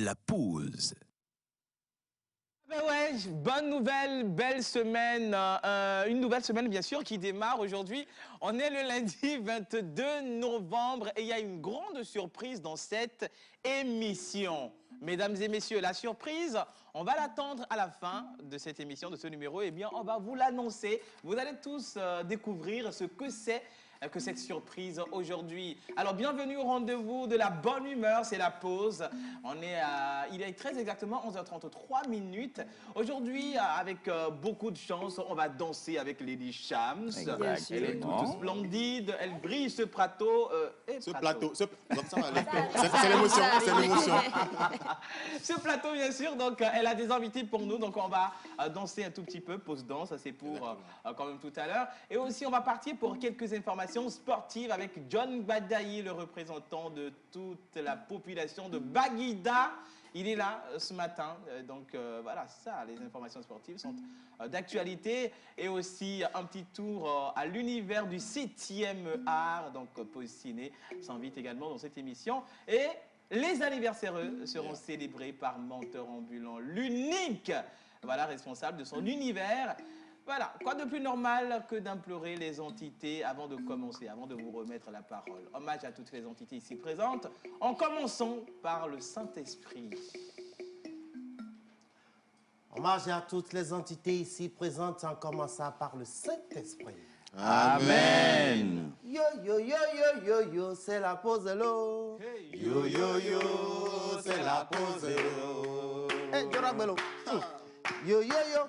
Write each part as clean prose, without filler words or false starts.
la pause. Ben ouais, bonne nouvelle, belle semaine, une nouvelle semaine bien sûr qui démarre aujourd'hui. On est le lundi 22 novembre et il y a une grande surprise dans cette émission. Mesdames et messieurs, la surprise, on va l'attendre à la fin de cette émission, de ce numéro. Eh bien, on va vous l'annoncer. Vous allez tous découvrir ce que c'est que cette surprise aujourd'hui. Alors, bienvenue au rendez-vous de la bonne humeur, c'est la pause. Il est très exactement 11h33 minutes. Aujourd'hui, avec beaucoup de chance, on va danser avec Lady Shams. Elle est toute splendide, elle brille ce plateau. C'est l'émotion, c'est l'émotion. Ce plateau, bien sûr, donc elle a des invités pour nous, donc on va danser un tout petit peu, pause danse, ça c'est pour quand même tout à l'heure. Et aussi, on va partir pour quelques informations sportives avec John Badaï, le représentant de toute la population de Baguida. Il est là ce matin, donc voilà, ça, les informations sportives sont d'actualité. Et aussi un petit tour à l'univers du 7e art, donc Pause Ciné s'invite également dans cette émission. Et les anniversaires seront célébrés par Menteur Ambulant, l'unique, voilà, responsable de son univers. Voilà, quoi de plus normal que d'implorer les entités avant de commencer, avant de vous remettre la parole. Hommage à toutes les entités ici présentes, en commençant par le Saint-Esprit. Hommage à toutes les entités ici présentes, en commençant par le Saint-Esprit. Amen. Yo, yo, yo, yo, yo, yo, c'est la pause de l'eau. Yo, yo, yo, c'est la pause de l'eau. Hey, yo, Ragbelo. Yo, yo, yo,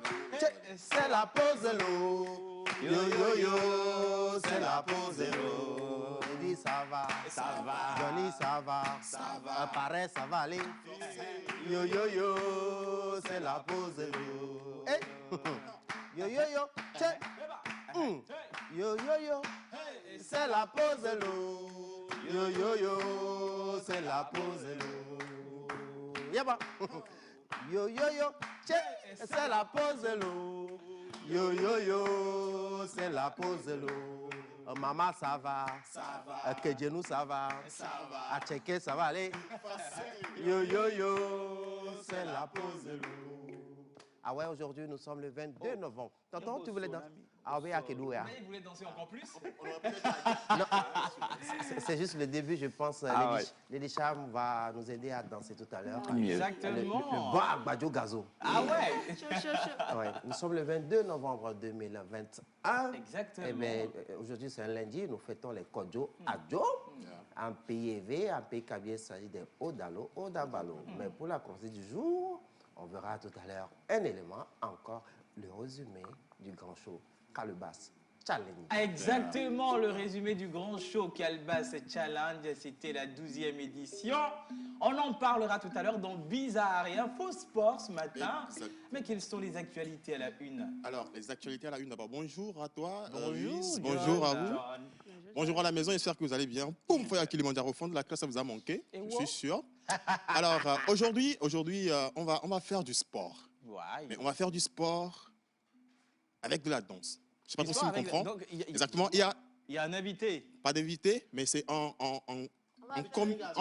c'est la pause de l'eau. Yo, yo, yo, c'est la pause de l'eau. Eddie, ça va. Ça va. Johnny, ça va. Ça va. Pareil, ça va aller. Yo, yo, yo, c'est la pause de l'eau. Hey. Yo, yo, yo, check. Yo, yo, yo, c'est la pause de l'eau. Yo, yo, yo, c'est la pause de l'eau. Yaba. Yo, yo, yo, check. C'est la pause de l'eau. Yo, yo, yo, c'est la pause de l'eau. Maman, ça va. Ça va. Kedjenou, ça va. Ça va. À checker, ça va aller. Yo, yo, yo, c'est la pause de l'eau. Ah ouais, aujourd'hui, nous sommes le 22 novembre. Tonton, tu voulais danser? Ah oui, à Kedouya. Mais il voulait danser encore plus. Non, c'est juste le début, je pense. Lady Charm va nous aider à danser tout à l'heure. Exactement. Le bon Agbadjo Gazo. Ah ouais. Ouais, nous sommes le 22 novembre 2021. Exactement. Eh bien, aujourd'hui, c'est un lundi. Nous fêtons les Kodjo Adjo. Un pays élevé, un pays qui il s'agit des Odalo, Odabalo. Mais pour la chronique du jour, on verra tout à l'heure un élément, encore le résumé du grand show Calebas Challenge. Exactement, le résumé du grand show Calebas Challenge, c'était la 12e édition. On en parlera tout à l'heure dans Bizarre et Info Sport ce matin. Mais quelles sont les actualités à la une? Alors, les actualités à la une, d'abord, bonjour à toi, Bonjour, Luis. Bonjour à vous. Bonjour à la maison, j'espère que vous allez bien. Poum, faut y aller Kilimanjaro au fond de la classe, ça vous a manqué, je suis sûr. Alors, aujourd'hui, on va faire du sport. Ouais, Mais on va faire du sport avec de la danse. Je ne sais pas trop si vous comprenez. donc, Exactement, il y a un invité. pas d'invité, mais c'est en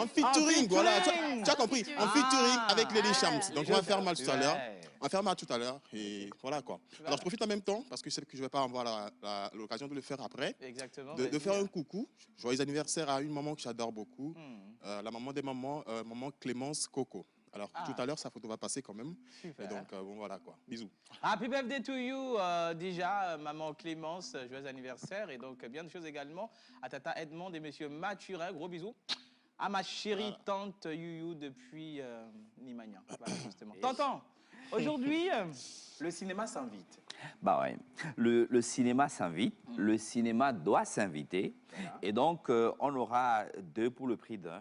featuring, voilà, tu as compris, en featuring avec Lady Shams. Donc on va faire mal tout à l'heure. On va faire mal tout à l'heure et voilà quoi. Alors je profite en même temps, parce que je sais que je ne vais pas avoir l'occasion de le faire après, Exactement. de faire un coucou. Joyeux anniversaire à une maman que j'adore beaucoup, la maman des mamans, maman Clémence Coco. Alors tout à l'heure, sa photo va passer quand même. Super. Et donc bon voilà quoi, bisous. Happy birthday to you, déjà, maman Clémence, joyeux anniversaire. Et donc, bien de choses également à Tata Edmond et monsieur Mathurin, gros bisous. À ma chérie tante Youyou depuis Nimagnan. Voilà, justement. Tonton, aujourd'hui, le cinéma s'invite. Bah ouais. Le cinéma s'invite, le cinéma doit s'inviter. Voilà. Et donc, on aura 2 pour le prix d'1.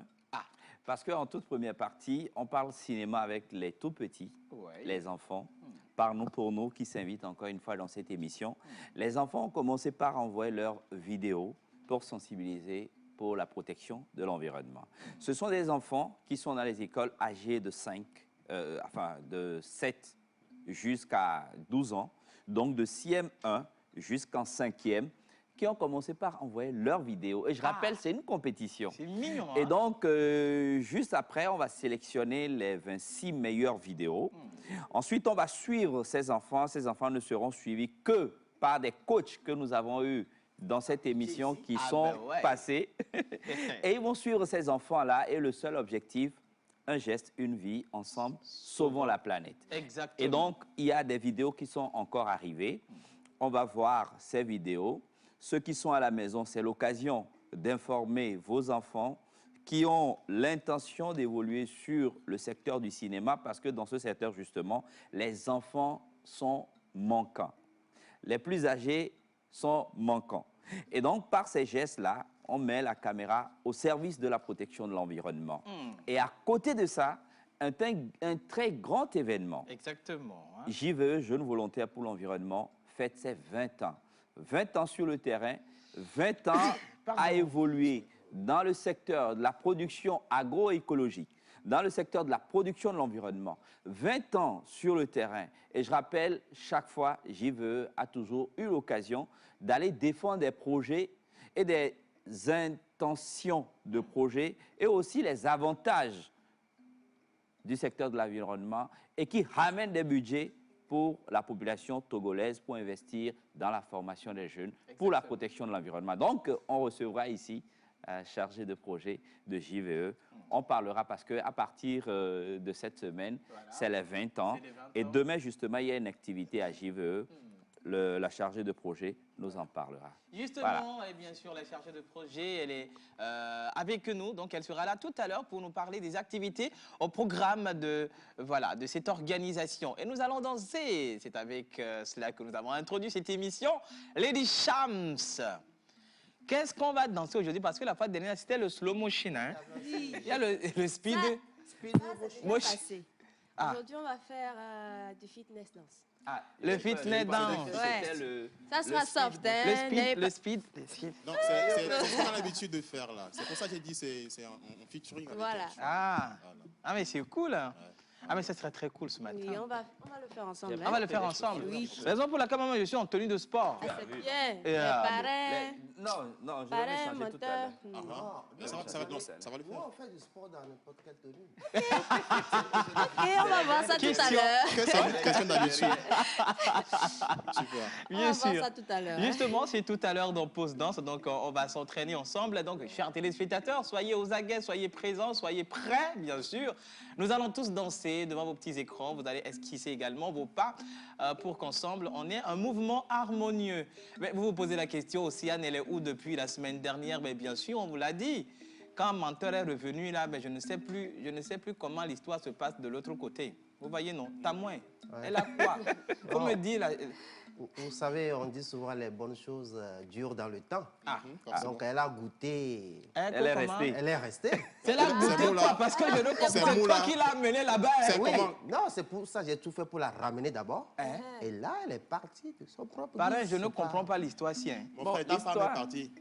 Parce qu'en toute première partie, on parle cinéma avec les tout petits, les enfants, par nous, pour nous, qui s'invitent encore une fois dans cette émission. Les enfants ont commencé par envoyer leurs vidéos pour sensibiliser pour la protection de l'environnement. Ce sont des enfants qui sont dans les écoles âgées de 7 jusqu'à 12 ans, donc de 6e 1 jusqu'en 5e, qui ont commencé par envoyer leurs vidéos. Et je rappelle, c'est une compétition. C'est mignon. Et donc, juste après, on va sélectionner les 26 meilleures vidéos. Ensuite, on va suivre ces enfants. Ces enfants ne seront suivis que par des coachs que nous avons eus dans cette émission qui sont passés. Et ils vont suivre ces enfants-là. Et le seul objectif, un geste, une vie, ensemble, sauvons la planète. Exactement. Et donc, il y a des vidéos qui sont encore arrivées. On va voir ces vidéos. Ceux qui sont à la maison, c'est l'occasion d'informer vos enfants qui ont l'intention d'évoluer sur le secteur du cinéma parce que dans ce secteur, justement, les enfants sont manquants. Les plus âgés sont manquants. Et donc, par ces gestes-là, on met la caméra au service de la protection de l'environnement. Et à côté de ça, un très grand événement. Exactement. Hein. JVE, Jeunes Volontaires pour l'Environnement, fête ses 20 ans. 20 ans sur le terrain, 20 ans à évoluer dans le secteur de la production agroécologique, dans le secteur de la production de l'environnement. 20 ans sur le terrain. Et je rappelle, chaque fois, JVE a toujours eu l'occasion d'aller défendre des projets et des intentions de projets et aussi les avantages du secteur de l'environnement et qui ramènent des budgets pour la population togolaise pour investir dans la formation des jeunes, pour la protection de l'environnement. Donc, on recevra ici un chargé de projet de JVE. On parlera parce qu'à partir de cette semaine, c'est les 20 ans. Et demain, justement, il y a une activité à JVE. La chargée de projet nous en parlera. Justement, et bien sûr, la chargée de projet, elle est avec nous. Donc, elle sera là tout à l'heure pour nous parler des activités au programme de cette organisation. Et nous allons danser. C'est avec cela que nous avons introduit cette émission. Lady Shams. Qu'est-ce qu'on va danser aujourd'hui? Parce que la fois dernière, c'était le slow motion. Hein? Oui. Il y a le speed. Motion. Aujourd'hui, on va faire du fitness dance. Ah, le fitness dance. Ouais. Ça sera soft. Hein? Le speed. Non, c'est ce qu'on a l'habitude de faire là. C'est pour ça que j'ai dit c'est un featuring. Avec Voilà. Ah, mais c'est cool. Hein? Ah, mais ça serait très cool ce matin. Oui, on va le faire ensemble. On va le faire ensemble. Oui. Raison pour laquelle moi, je suis en tenue de sport. Ah, c'est bien. Non, je vais me changer tout à l'heure. Ça va le faire. On fait du sport dans n'importe quelle tenue. Ok, on va voir ça tout à l'heure. Question d'habitude. Super. On va voir ça tout à l'heure. Justement, c'est tout à l'heure dans Pause Danse, donc on va s'entraîner ensemble. Donc, chers téléspectateurs, soyez aux aguets, soyez présents, soyez prêts, bien sûr. Nous allons tous danser devant vos petits écrans. Vous allez esquisser également vos pas pour qu'ensemble, on ait un mouvement harmonieux. Mais vous vous posez la question, Océane, elle est où depuis la semaine dernière? Mais bien sûr, on vous l'a dit. Quand Menteur est revenu là, mais je ne sais plus comment l'histoire se passe de l'autre côté. Vous voyez, non? Tamoin, elle a quoi? Faut me dire là. Vous savez, on dit souvent les bonnes choses durent dans le temps. Donc, elle a goûté. Elle est restée. Elle est restée. C'est là goûter quoi? Parce que je ne comprends pas. C'est toi qui l'as amenée là-bas. Oui. Non, c'est pour ça que j'ai tout fait pour la ramener d'abord. Et là, elle est partie de son propre. Pareil, je ne comprends pas l'histoire, sien. Mon frère, ta femme est partie.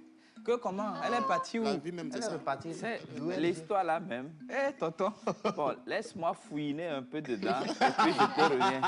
Que comment? Elle est partie où? La vie même, c'est ça. C'est l'histoire là même. Eh, tonton. Bon, laisse-moi fouiner un peu dedans et puis je te reviens.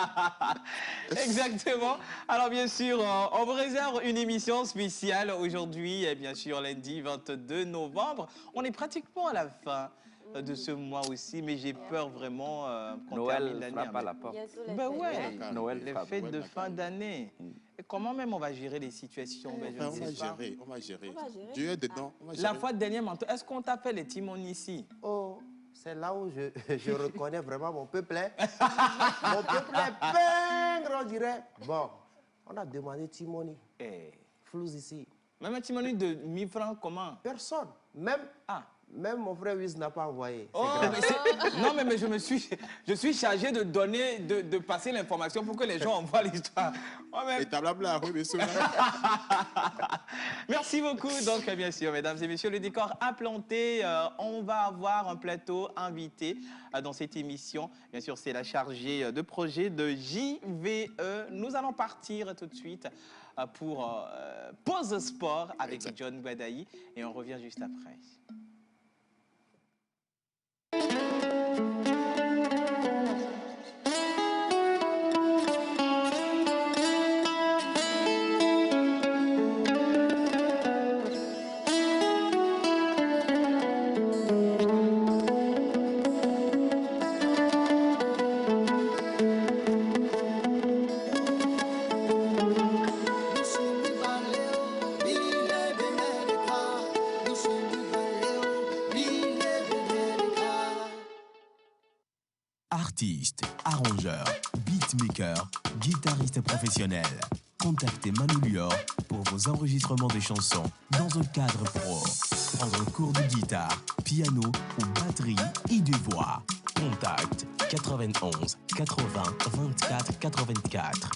Exactement. Alors, bien sûr, on vous réserve une émission spéciale aujourd'hui, et bien sûr, lundi 22 novembre. On est pratiquement à la fin de ce mois aussi, mais j'ai peur vraiment qu'on termine l'année. Noël frappe à la porte. Ben ouais, Noël les frappe. fêtes de fin d'année. Et comment même on va gérer les situations? Ben, je ne sais pas. On va gérer. Dieu est dedans. On va gérer. La fois dernière, est-ce qu'on t'a fait les timons ici? Oh, c'est là où je reconnais vraiment mon peuple. Mon peuple est pingre, on dirait. Bon, on a demandé Timoni. Flous ici. Même un timoni de 1000 francs, comment? Personne. Même mon frère Wiz n'a pas envoyé. Oh, non, mais je suis chargé de donner, de passer l'information pour que les gens envoient l'histoire. Et ta blabla, oui, bien sûr. Merci beaucoup. Donc, bien sûr, mesdames et messieurs, le décor implanté. On va avoir un plateau invité dans cette émission. Bien sûr, c'est la chargée de projet de JVE. Nous allons partir tout de suite pour Pause Sport avec John Guadaï et on revient juste après. Artiste, arrangeur, beatmaker, guitariste professionnel. Contactez Manu Lior pour vos enregistrements de chansons dans un cadre pro. Prendre un cours de guitare, piano ou batterie et de voix. Contact 91 80 24 84.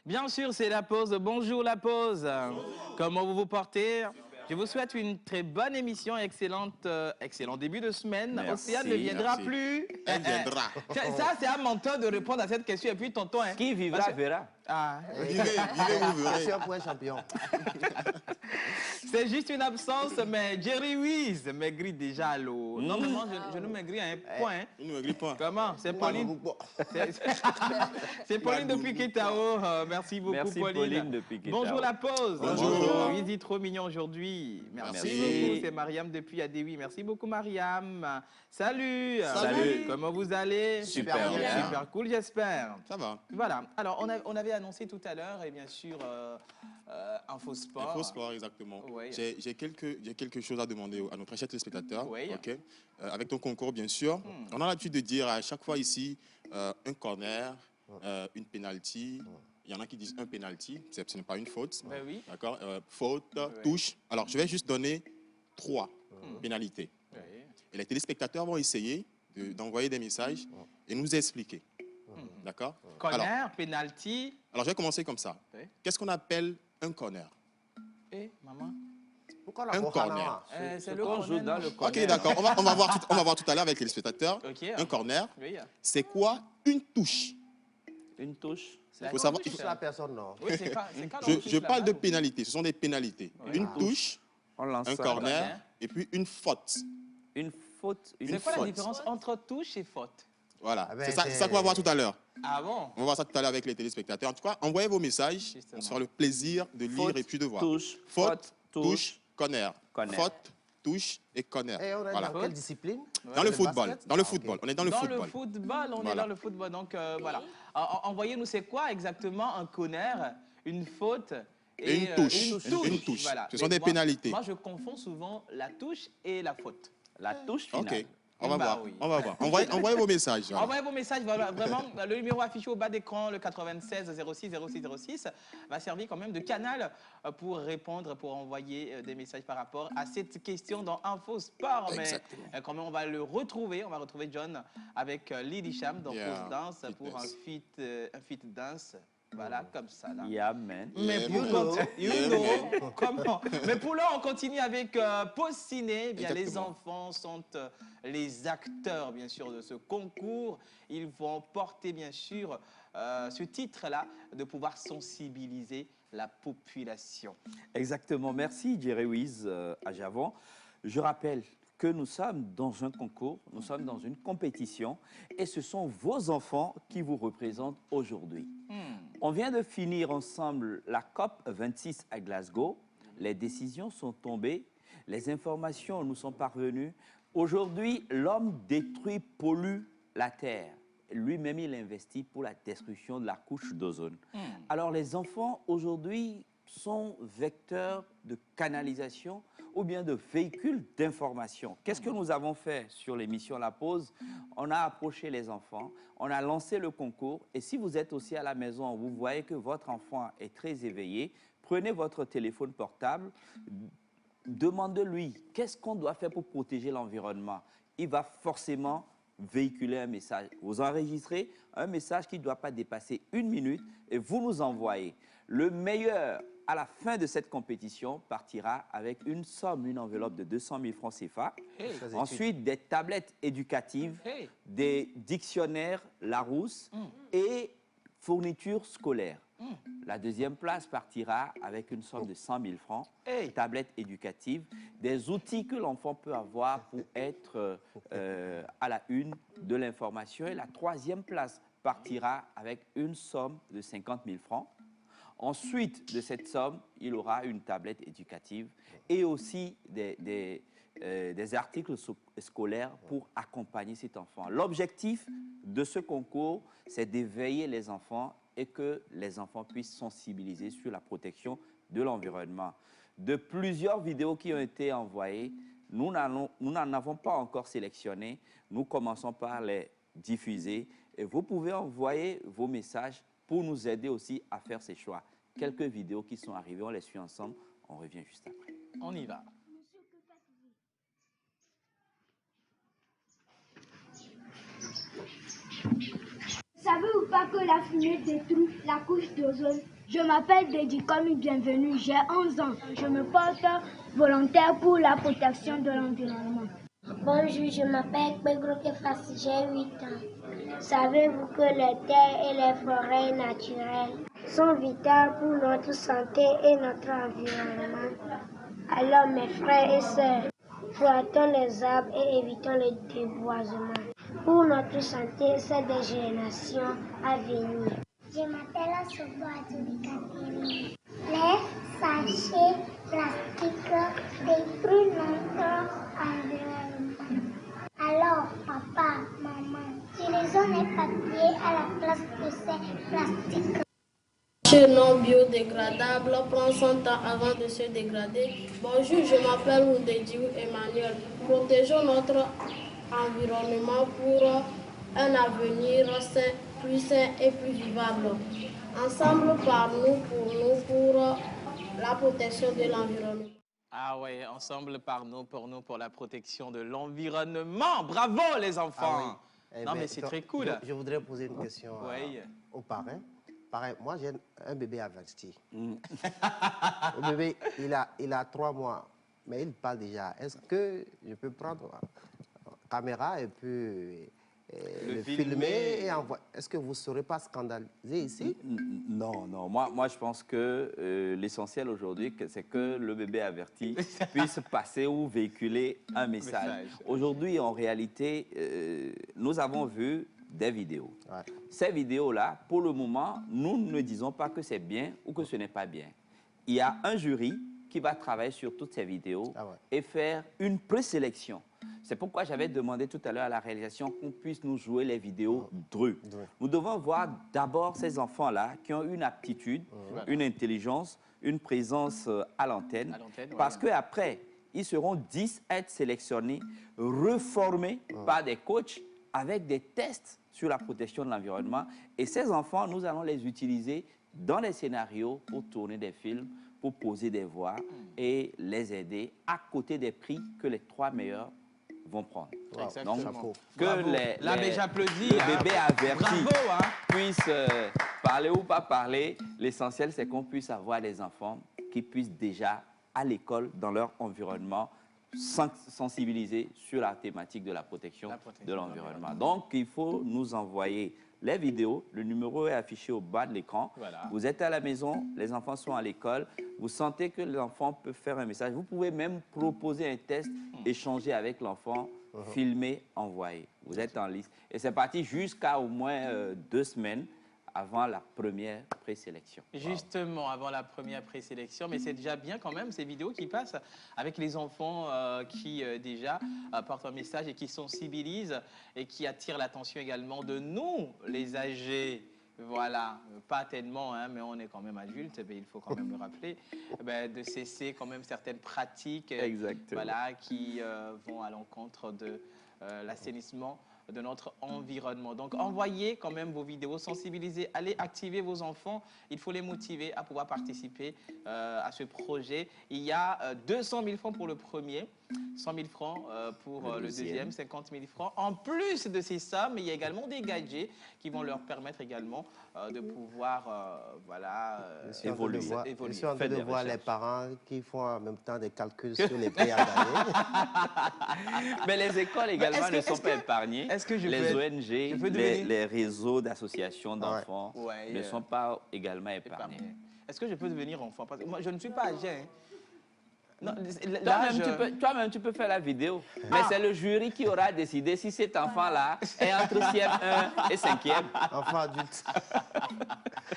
Bien sûr, c'est la pause. Bonjour la pause. Comment vous vous portez? Je vous souhaite une très bonne émission, excellent début de semaine. Merci, Océane ne viendra plus. Elle viendra. Ça, c'est un menteur de répondre à cette question. Et puis, tonton... Hein, Qui vivra verra. Ah. Vivez, vous verrez. Je suis un point champion. C'est juste une absence, mais Jerry Wiz maigrit déjà à l'eau. Normalement, je ne maigris à un point. Hein. Il ne me grille pas. Comment? C'est Pauline. C'est Pauline depuis Kitao. Merci beaucoup, Merci, Pauline. depuis Kitao. Bonjour la pause. Bonjour. Il dit trop mignon aujourd'hui. Merci Merci. beaucoup. C'est Mariam depuis Adewi. Merci beaucoup, Mariam. Salut. Salut. Comment vous allez? Super bien. Super cool, j'espère. Ça va. Voilà. Alors, on avait annoncé tout à l'heure, et bien sûr, Infosport. Infosport, exactement. Oui. J'ai quelque chose à demander à notre chers téléspectateurs. Oui. Ok. Avec ton concours, bien sûr. On a l'habitude de dire à chaque fois ici un corner, une penalty. Il y en a qui disent un penalty, ce n'est pas une faute. Ben oui. D'accord. Faute, touche. Alors, je vais juste donner 3 pénalités. Oui. Et les téléspectateurs vont essayer d'envoyer des messages et nous expliquer. D'accord. Corner, penalty. Alors, je vais commencer comme ça. Oui. Qu'est-ce qu'on appelle un corner? Et maman? Pourquoi la Un Kohana? corner. C'est Ce le qu'on joue dans le corner. Ok, d'accord. On va voir tout à l'heure avec les spectateurs. Ok. Un corner, Oui. c'est quoi une touche? Une touche. C'est faut savoir- Tu touches la personne, non. Oui, c'est quand on Je touche la parle de balle, pénalités. Ce sont des pénalités. Une touche, On lance un ça. corner et puis une faute. Une faute. C'est quoi la faute. différence entre touche et faute? Voilà. Ah ben, C'est ça c'est- qu'on va voir tout à l'heure. Ah bon? On va voir ça tout à l'heure avec les téléspectateurs. En tout cas, envoyez vos messages. Justement. On se fera le plaisir de lire Faute, et puis de voir. touche, Faute, touche, touche, corner. corner. Faute, touche et corner. Et on est Voilà. dans quelle discipline? Dans le Le football. basket? Dans le Ah, football. ok. On est dans le Dans football. le football, on est Voilà. dans le football. Donc voilà. Envoyez-nous, c'est quoi exactement un corner, une faute et Une touche. Une touche. Voilà. Ce Mais sont des moi- pénalités. Moi, je confonds souvent la touche et la faute. La touche finale. Ok. On va Bah voir. oui. On va voir. Envoyez vos messages. Voilà. Envoyez vos messages, voilà, vraiment, le numéro affiché au bas d'écran, le 96 06 06 06, va servir quand même de canal pour répondre, pour envoyer des messages par rapport à cette question dans Info Sport. Mais Exactement. quand même, on va le retrouver, on va retrouver John avec Lily Cham dans Yeah, Pause Danse fit pour dance. un fit dance. Voilà, comme ça. Là. Yeah, man. Mais Yeah, pour man. you Yeah, know, comment? Mais pour là, on continue avec Pause Ciné. Eh bien, les Exactement. enfants sont les acteurs, bien sûr, de ce concours. Ils vont porter, bien sûr, ce titre-là, de pouvoir sensibiliser la population. Exactement. Merci, Jerry Wiz à Javon. Je rappelle que nous sommes dans un concours, nous sommes dans une compétition et ce sont vos enfants qui vous représentent aujourd'hui. On vient de finir ensemble la COP 26 à Glasgow. Les décisions sont tombées, les informations nous sont parvenues. Aujourd'hui, l'homme détruit, pollue la Terre. Lui-même, il investit pour la destruction de la couche d'ozone. Alors, les enfants, aujourd'hui, sont vecteurs de canalisation ou bien de véhicules d'information. Qu'est-ce que nous avons fait sur l'émission La Pause? On a approché les enfants, on a lancé le concours et si vous êtes aussi à la maison, vous voyez que votre enfant est très éveillé, prenez votre téléphone portable, demandez-lui qu'est-ce qu'on doit faire pour protéger l'environnement. Il va forcément véhiculer un message. Vous enregistrez un message qui ne doit pas dépasser 1 minute et vous nous envoyez. Le meilleur, à la fin de cette compétition, partira avec une somme, une enveloppe de 200 000 francs CFA. Ensuite, des tablettes éducatives, des dictionnaires Larousse et fournitures scolaires. La deuxième place partira avec une somme de 100 000 francs, tablettes éducatives, des outils que l'enfant peut avoir pour être à la une de l'information. Et la troisième place partira avec une somme de 50 000 francs. Ensuite de cette somme, il aura une tablette éducative et aussi des articles scolaires pour accompagner cet enfant. L'objectif de ce concours, c'est d'éveiller les enfants et que les enfants puissent sensibiliser sur la protection de l'environnement. De plusieurs vidéos qui ont été envoyées, nous n'en avons pas encore sélectionné. Nous commençons par les diffuser et vous pouvez envoyer vos messages pour nous aider aussi à faire ces choix. Quelques vidéos qui sont arrivées, on les suit ensemble. On revient juste après. On y va. Savez-vous pas que la fumée détruit la couche d'ozone? Je m'appelle Dédicom, bienvenue, j'ai 11 ans. Je me porte volontaire pour la protection de l'environnement. Bonjour, je m'appelle Pedro Kefas, j'ai 8 ans. Savez-vous que les terres et les forêts naturelles sont vitales pour notre santé et notre environnement? Alors mes frères et sœurs, plantons les arbres et évitons le déboisement. Pour notre santé, c'est des générations à venir. Je m'appelle Asobo Adjoulikateri. Les sachets plastiques détruisent notre environnement. Alors, papa, maman, utilisons les papiers à la place de ces plastiques. Ce non biodégradable prend son temps avant de se dégrader. Bonjour, je m'appelle Oudedjiou Emmanuel. Protégeons notre environnement pour un avenir sain, plus sain et plus vivable. Ensemble, par nous, pour la protection de l'environnement. Ah ouais, ensemble, par nous, pour la protection de l'environnement. Bravo les enfants. Ah oui. Non mais c'est très cool. Je voudrais poser une question aux parrains. Pareil, moi j'ai un bébé averti. Le bébé, il a 3 mois, mais il parle déjà. Est-ce que je peux prendre la caméra et puis le filmer et envoyer? Est-ce que vous ne serez pas scandalisé ici? Non, non. Moi, je pense que l'essentiel aujourd'hui, c'est que le bébé averti puisse passer ou véhiculer un message. Aujourd'hui, en réalité, nous avons vu des vidéos. Ouais. Ces vidéos-là, pour le moment, nous ne disons pas que c'est bien ou que ce n'est pas bien. Il y a un jury qui va travailler sur toutes ces vidéos et faire une présélection. C'est pourquoi j'avais demandé tout à l'heure à la réalisation qu'on puisse nous jouer les vidéos DRU. Nous devons voir d'abord ces enfants-là qui ont une aptitude, une intelligence, une présence à l'antenne, parce qu'après, ils seront 10 à être sélectionnés, reformés par des coachs avec des tests sur la protection de l'environnement. Et ces enfants, nous allons les utiliser dans les scénarios pour tourner des films, pour poser des voix et les aider à côté des prix que les 3 meilleurs vont prendre. Exactement. Donc, que Là, j'applaudis. Le bébé averti puisse parler ou pas parler, l'essentiel, c'est qu'on puisse avoir des enfants qui puissent déjà, à l'école, dans leur environnement, sensibiliser sur la thématique de la protection de l'environnement. Donc, il faut nous envoyer les vidéos. Le numéro est affiché au bas de l'écran. Voilà. Vous êtes à la maison, les enfants sont à l'école. Vous sentez que l'enfant peut faire un message. Vous pouvez même proposer un test, échanger avec l'enfant, filmer, envoyer. Vous êtes en liste. Et c'est parti jusqu'à au moins 2 semaines avant la première présélection. Justement, avant la première présélection, mais c'est déjà bien quand même ces vidéos qui passent avec les enfants qui déjà portent un message et qui sensibilisent et qui attirent l'attention également de nous, les âgés. Voilà, pas tellement, hein, mais on est quand même adultes, il faut quand même le rappeler, de cesser quand même certaines pratiques voilà, qui vont à l'encontre de l'assainissement de notre environnement. Donc, envoyez quand même vos vidéos, sensibilisez, allez activer vos enfants. Il faut les motiver à pouvoir participer à ce projet. Il y a 200 000 francs pour le premier, 100 000 francs pour le deuxième, 50 000 francs. En plus de ces sommes, il y a également des gadgets qui vont leur permettre également de pouvoir évoluer. Je suis en train de voir les parents qui font en même temps des calculs sur les prix à gagner. Mais les écoles également ne sont pas épargnées. Les ONG, les réseaux d'associations d'enfants ne sont pas également épargnés. Est-ce que je peux devenir enfant? Parce que moi, je ne suis pas âgé. Hein. Toi-même, tu peux faire la vidéo. Mais c'est le jury qui aura décidé si cet enfant-là est entre CM1 et 5e. Enfant adulte.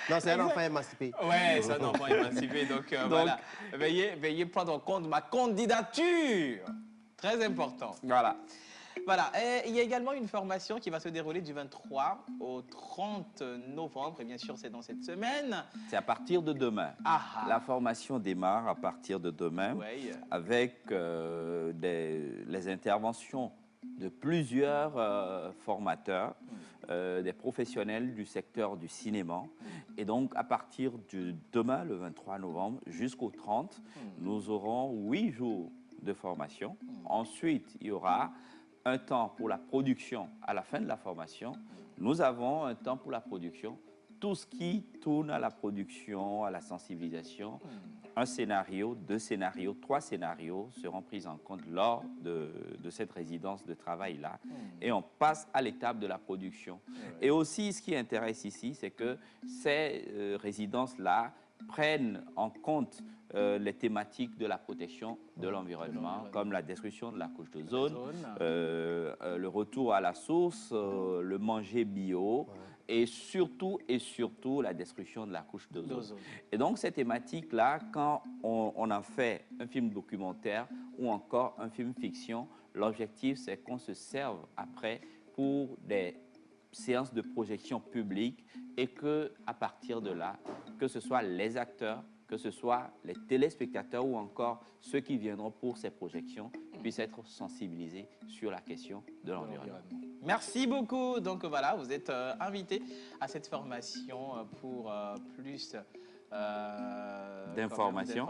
Non, c'est un enfant émancipé. Oui, c'est un enfant émancipé. Donc, voilà. Veuillez prendre en compte ma candidature. Très important. Voilà. Voilà, et il y a également une formation qui va se dérouler du 23 au 30 novembre, et bien sûr c'est dans cette semaine. C'est à partir de demain. La formation démarre à partir de demain avec les interventions de plusieurs formateurs, des professionnels du secteur du cinéma. Et donc à partir de demain, le 23 novembre, jusqu'au 30, nous aurons 8 jours de formation. Ensuite, il y aura un temps pour la production à la fin de la formation. Nous avons un temps pour la production. Tout ce qui tourne à la production, à la sensibilisation, un scénario, 2 scénarios, 3 scénarios seront pris en compte lors de cette résidence de travail-là. Et on passe à l'étape de la production. Et aussi, ce qui intéresse ici, c'est que ces résidences-là prennent en compte les thématiques de la protection de l'environnement, comme la destruction de la couche d'ozone, le retour à la source, le manger bio, et surtout la destruction de la couche d'ozone. Et donc ces thématiques-là, quand on en fait un film documentaire ou encore un film fiction, l'objectif c'est qu'on se serve après pour des séances de projection publique et que à partir de là, que ce soit les acteurs, que ce soit les téléspectateurs ou encore ceux qui viendront pour ces projections puissent être sensibilisés sur la question de l'environnement. Merci beaucoup. Donc voilà, vous êtes invités à cette formation pour plus d'informations.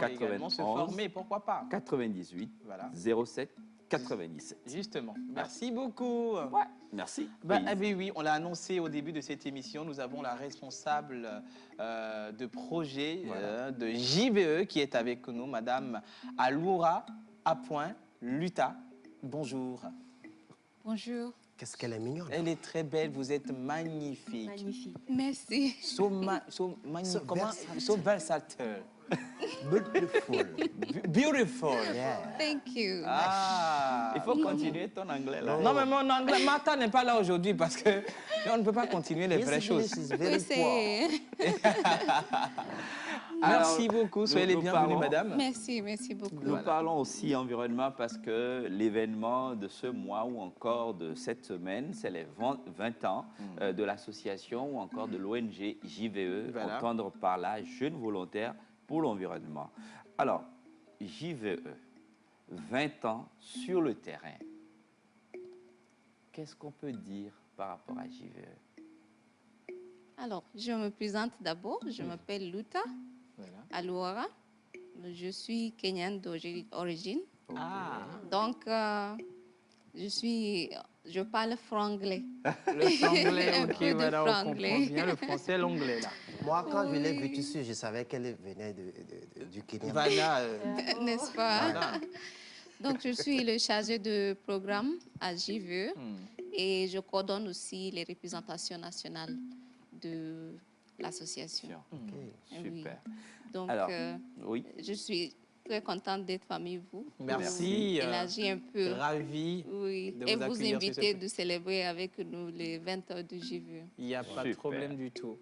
Également se former, pourquoi pas. 98 07 97. Justement. Merci beaucoup. Merci. Oui, on l'a annoncé au début de cette émission. Nous avons la responsable de projet de JVE qui est avec nous, Madame Aloura Luta. Bonjour. Bonjour. Qu'est-ce qu'elle est mignonne. Elle est très belle, vous êtes magnifique. Magnifique. Merci. So versatile. Beautiful. Beautiful. Yeah. Thank you. Il faut continuer ton anglais là. Non, mais mon anglais, Martha n'est pas là aujourd'hui parce que on ne peut pas continuer les vraies choses. Oui, c'est... Merci beaucoup, soyez les bienvenus, madame. Merci beaucoup. Nous parlons aussi environnement parce que l'événement de ce mois ou encore de cette semaine, c'est les 20 ans de l'association ou encore de l'ONG JVE, entendre par là, Jeunes Volontaires pour l'Environnement. Alors, JVE, 20 ans sur le terrain. Qu'est-ce qu'on peut dire par rapport à JVE? Alors, je me présente d'abord. Je m'appelle Luta Aloura. Je suis kenyane d'origine. Donc, je parle franglais. Le franglais, ok, voilà, on comprend bien le français et l'anglais, là. Moi, quand je l'ai vue dessus, je savais qu'elle venait du Kenya. Voilà. N'est-ce pas? Voilà. Donc, je suis le chargé de programme à JVE et je coordonne aussi les représentations nationales de l'association. Super. Donc, alors, je suis très contente d'être parmi vous. Merci. Élargir un peu. Ravi. De et vous inviter de célébrer avec nous les 20 ans de JVE. Il n'y a pas de problème du tout.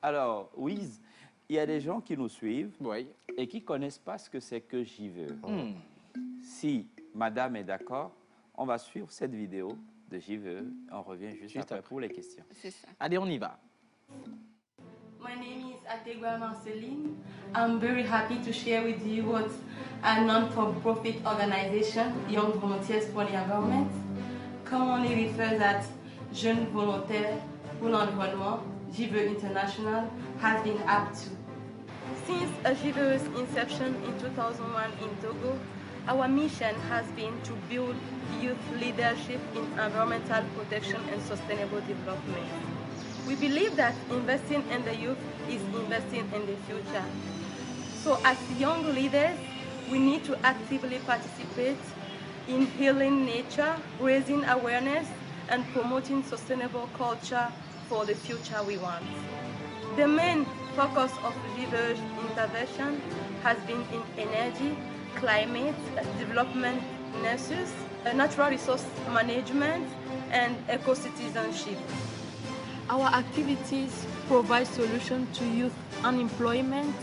Alors, Wiz, il y a des gens qui nous suivent et qui ne connaissent pas ce que c'est que JVE. Si madame est d'accord, on va suivre cette vidéo de JVE. On revient juste après pour les questions. C'est ça. Allez, on y va. My name is Ategwa Marceline. I'm very happy to share with you what a non-for-profit organization, Young Volunteers for the Environment. commonly referred as Jeunes Volontaires pour l'Environnement, JVE International, has been up to. Since JVE's inception in 2001 in Togo, our mission has been to build youth leadership in environmental protection and sustainable development. We believe that investing in the youth is investing in the future. So as young leaders, we need to actively participate in healing nature, raising awareness, and promoting sustainable culture for the future we want. The main focus of JVE's intervention has been in energy, climate, development nurses, natural resource management, and eco-citizenship. Our activities provide solutions to youth unemployment,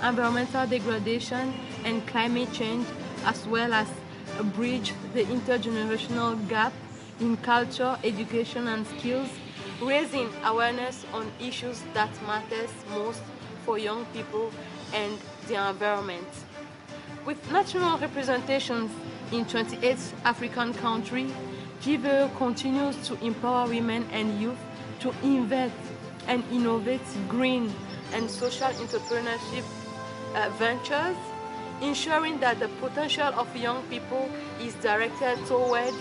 environmental degradation, and climate change, as well as bridge the intergenerational gap in culture, education, and skills, raising awareness on issues that matter most for young people and the environment. With national representations in 28 African countries, JVE continues to empower women and youth to invest and innovate green and social entrepreneurship ventures, ensuring that the potential of young people is directed toward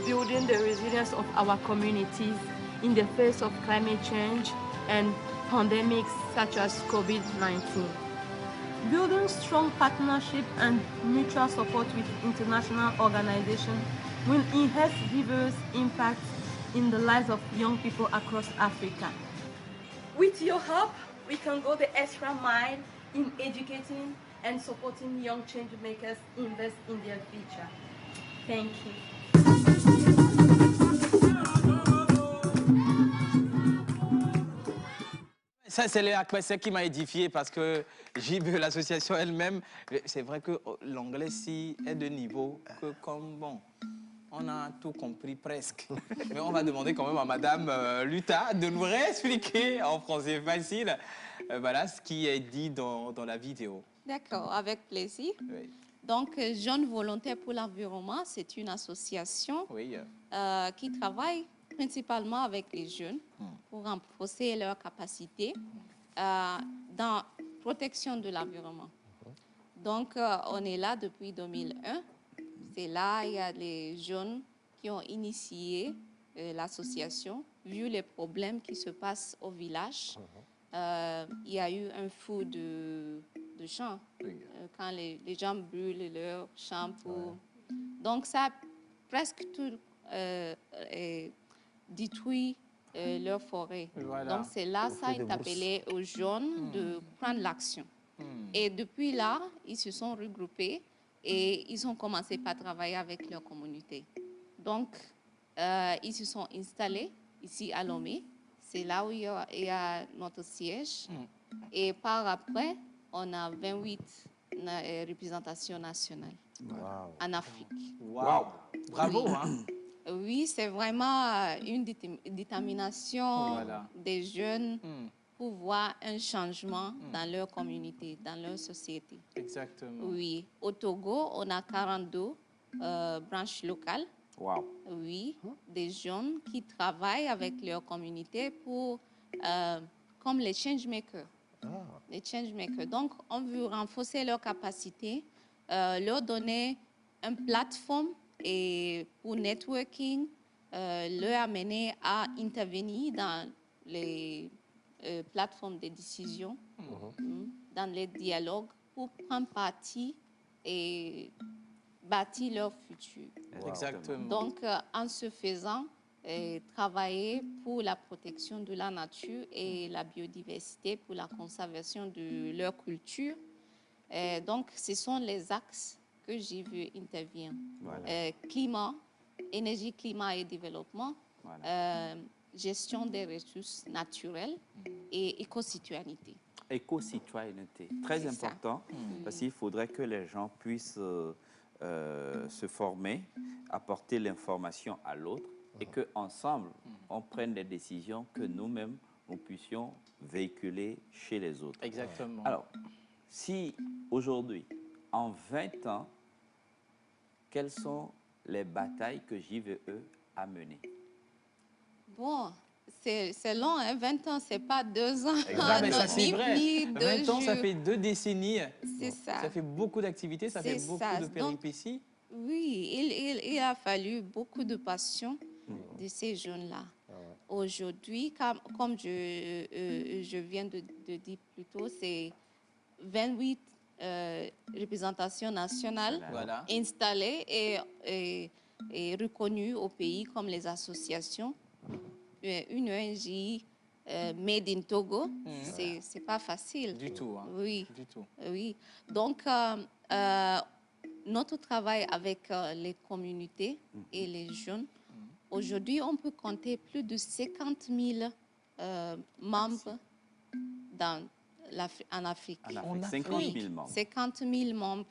building the resilience of our communities in the face of climate change and pandemics such as COVID-19. Building strong partnership and mutual support with international organizations will enhance JVE's impact in the lives of young people across Africa. With your help, we can go the extra mile in educating and supporting young change makers invest in their future. Thank you. Ça, c'est Léa Kwesek qui m'a édifié parce que JVE, l'association elle-même, c'est vrai que l'anglais si est de niveau que comme bon. On a tout compris presque. Mais on va demander quand même à Madame Luta de nous réexpliquer en français facile voilà, ce qui est dit dans la vidéo. D'accord, avec plaisir. Oui. Donc, Jeunes Volontaires pour l'Environnement, c'est une association qui travaille principalement avec les jeunes pour renforcer leurs capacités dans la protection de l'environnement. Donc, on est là depuis 2001. C'est là il y a les jeunes qui ont initié l'association, vu les problèmes qui se passent au village. Il y a eu un feu de champs quand les gens brûlent leurs champs. Donc, ça a presque tout détruit leur forêt. Voilà. Donc, c'est là ça est appelé aux jeunes de prendre l'action. Et depuis là, ils se sont regroupés et ils ont commencé par travailler avec leur communauté. Donc, ils se sont installés ici à Lomé. C'est là où il y a notre siège. Et par après, on a 28 représentations nationales en Afrique. Wow. Bravo, oui. Hein? Oui, c'est vraiment une détermination des jeunes pour voir un changement dans leur communauté, dans leur société. Exactement. Oui. Au Togo, on a 42 branches locales. Wow. Oui, des jeunes qui travaillent avec leur communauté pour, comme les changemakers. Les changemakers. Donc, on veut renforcer leur capacité, leur donner une plateforme et pour networking, leur amener à intervenir dans les plateformes de décision, dans les dialogues pour prendre parti et bâtir leur futur. Exactement. Donc, en se faisant, travailler pour la protection de la nature et la biodiversité, pour la conservation de leur culture. Donc, ce sont les axes que JVE intervient. Climat, énergie, climat et développement, gestion des ressources naturelles et éco-citoyenneté. Éco-citoyenneté, très important, parce qu'il faudrait que les gens puissent se former, apporter l'information à l'autre et qu'ensemble, on prenne des décisions que nous-mêmes, nous puissions véhiculer chez les autres. Exactement. Alors, si aujourd'hui, en 20 ans, quelles sont les batailles que JVE à mener? Bon, c'est long, hein, 20 ans, c'est pas 2 ans. Ah, mais ça, c'est vrai. Ni 20 ans, ça jours. fait 2 décennies. C'est ça. Ça fait beaucoup d'activités, ça fait beaucoup de péripéties. Donc, oui, il a fallu beaucoup de passion de ces jeunes-là. Aujourd'hui, comme je viens de dire plus tôt, c'est 28 représentations nationales installées et reconnues au pays comme les associations. Une ONG Made in Togo, c'est pas facile. Du tout. Hein. Oui. Du tout. Oui. Donc, notre travail avec les communautés et les jeunes, aujourd'hui, on peut compter plus de 50 000 membres en Afrique. 50 000 membres. 50 000 membres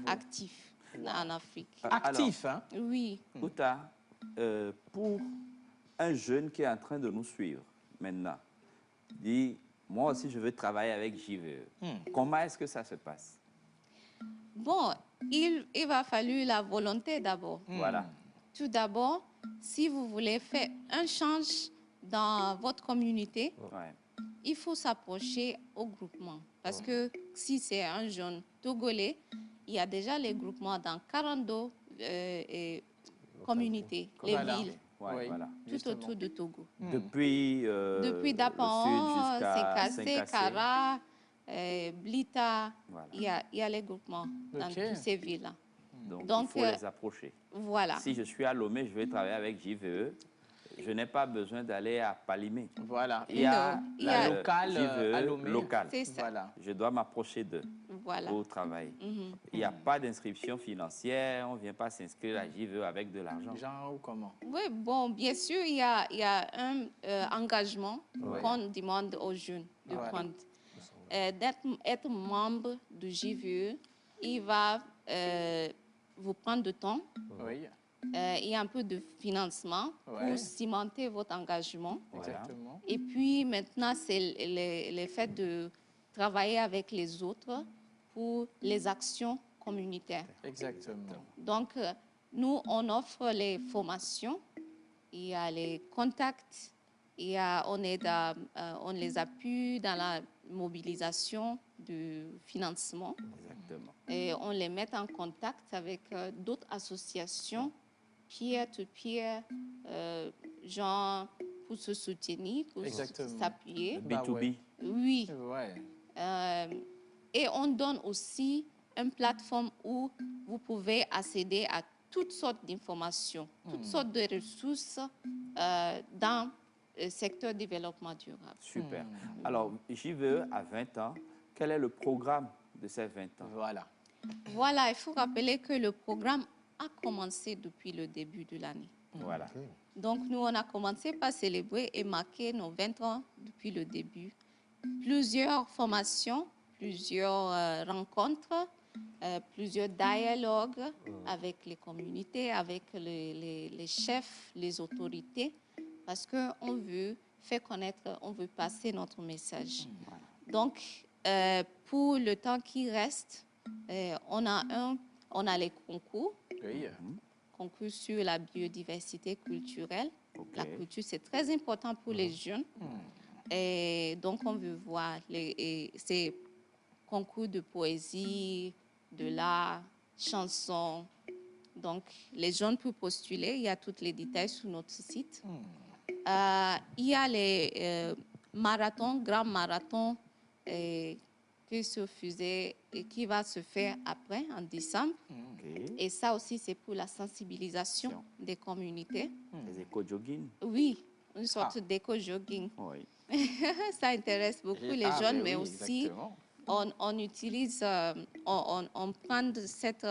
actifs en Afrique. Actifs, hein? Oui. Outa, pour un jeune qui est en train de nous suivre maintenant, dit, moi aussi je veux travailler avec JVE. Comment est-ce que ça se passe? Bon, il va falloir la volonté d'abord. Voilà. Tout d'abord, si vous voulez faire un change dans votre communauté, il faut s'approcher au groupement. Parce que si c'est un jeune togolais, il y a déjà les groupements dans 42 communautés, les villes, tout autour de Togo. Depuis Dapan, Senkase, Kara, Blita, il y a les groupements dans toutes ces villes-là. Donc, il faut les approcher. Voilà. Si je suis à Lomé, je vais travailler avec JVE. Je n'ai pas besoin d'aller à Palimé. Voilà. Il y a la locale JVE à Lomé. local. C'est ça. Voilà. Je dois m'approcher d'eux pour travailler. Il n'y a pas d'inscription financière. On ne vient pas s'inscrire à JVE avec de l'argent. Genre ou comment? Oui, bon, bien sûr, il y a un engagement qu'on demande aux jeunes de prendre. D'être membre du JVE, il va vous prendre du temps. Et un peu de financement pour cimenter votre engagement. Exactement. Et puis maintenant, c'est le fait de travailler avec les autres pour les actions communautaires. Exactement. Donc, nous, on offre les formations, il y a les contacts, on les appuie dans la mobilisation du financement. Exactement. Et on les met en contact avec d'autres associations peer-to-peer, genre pour se soutenir, pour s'appuyer. B2B. Oui. Et on donne aussi une plateforme où vous pouvez accéder à toutes sortes d'informations, toutes sortes de ressources dans le secteur développement durable. Super. Alors, JVE a 20 ans. Quel est le programme de ces 20 ans? Voilà, il faut rappeler que le programme a commencé depuis le début de l'année. Voilà. Donc, nous, on a commencé par célébrer et marquer nos 20 ans depuis le début. Plusieurs formations, plusieurs rencontres, plusieurs dialogues avec les communautés, avec les chefs, les autorités, parce qu'on veut faire connaître, on veut passer notre message. Donc, pour le temps qui reste, on a les concours. Concours sur la biodiversité culturelle. La culture, c'est très important pour les jeunes. Et donc, on veut voir ces concours de poésie, de l'art, chansons. Donc, les jeunes peuvent postuler. Il y a tous les détails sur notre site. Il y a les marathons, grands marathons qui se faisaient et qui va se faire après, en décembre. Et ça aussi, c'est pour la sensibilisation des communautés. Les éco-jogging? Oui, une sorte d'éco-jogging. Oui. Ça intéresse beaucoup les jeunes, mais aussi on utilise, on prend cette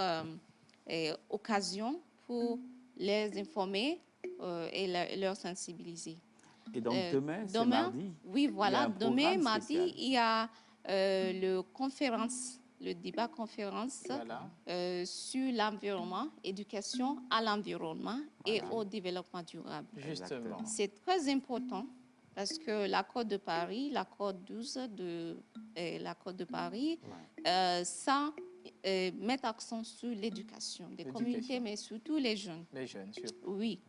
occasion pour les informer et leur sensibiliser. Et donc demain, c'est mardi? Oui, voilà. Demain, mardi, il y a le débat conférence sur l'environnement, éducation à l'environnement et au développement durable. Justement. C'est très important parce que l'accord de Paris, l'accord 12 de l'accord de Paris, ça mettre accent sur l'éducation des communautés, mais surtout les jeunes. Les jeunes, surtout. Oui.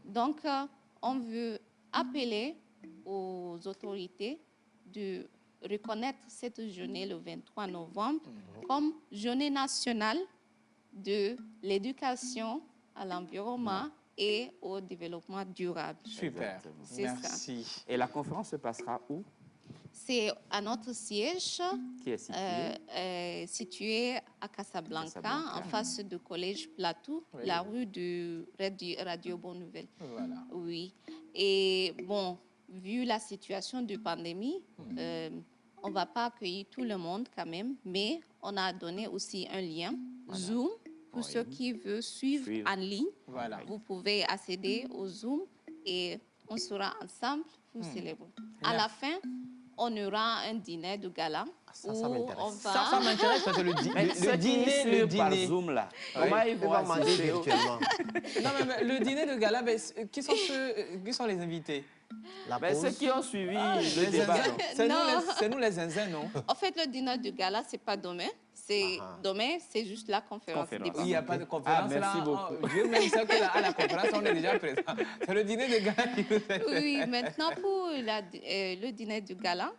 Donc, on veut appeler aux autorités de reconnaître cette journée, le 23 novembre, comme journée nationale de l'éducation à l'environnement et au développement durable. Super, merci. Ça. Et la conférence se passera où? C'est à notre siège, qui est situé à Casablanca, en face du collège Plateau, la rue de Radio Bonne Nouvelle. Voilà. Oui. Et bon, vu la situation de pandémie, on ne va pas accueillir tout le monde quand même, mais on a donné aussi un lien Zoom pour ceux qui veulent suivre en ligne. Voilà. Vous pouvez accéder au Zoom et on sera ensemble pour célébrer. À la fin, on aura un dîner de gala. Ça m'intéresse. Ça m'intéresse parce que le dîner par Zoom là. Comment ils vont manger virtuellement? Non, mais le dîner de gala, qui sont les invités? Ceux qui ont suivi le débat. C'est nous les zinzins, non? En fait, le dîner de gala, c'est pas demain. Demain, c'est juste la conférence. Il n'y a pas de conférence là. Merci beaucoup. Dieu même sait qu'à la conférence, on est déjà présent. C'est le dîner de gala qui nous fait. Oui, maintenant, pour le dîner de gala,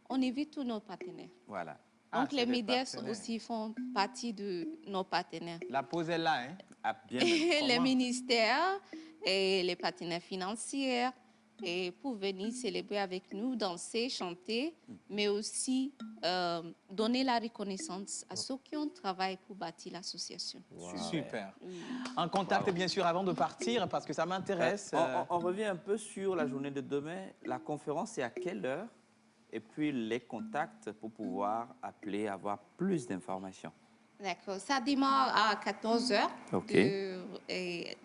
on invite tous nos partenaires. Voilà. Donc, les médias aussi font partie de nos partenaires. La pause est là, hein? Les ministères et les partenaires financiers et pour venir célébrer avec nous, danser, chanter, mais aussi donner la reconnaissance à ceux qui ont travaillé pour bâtir l'association. Wow. Super. Oui. En contact, bien sûr, avant de partir, parce que ça m'intéresse. On revient un peu sur la journée de demain. La conférence, c'est à quelle heure? Et puis les contacts pour pouvoir appeler, avoir plus d'informations. D'accord. Ça démarre à 14h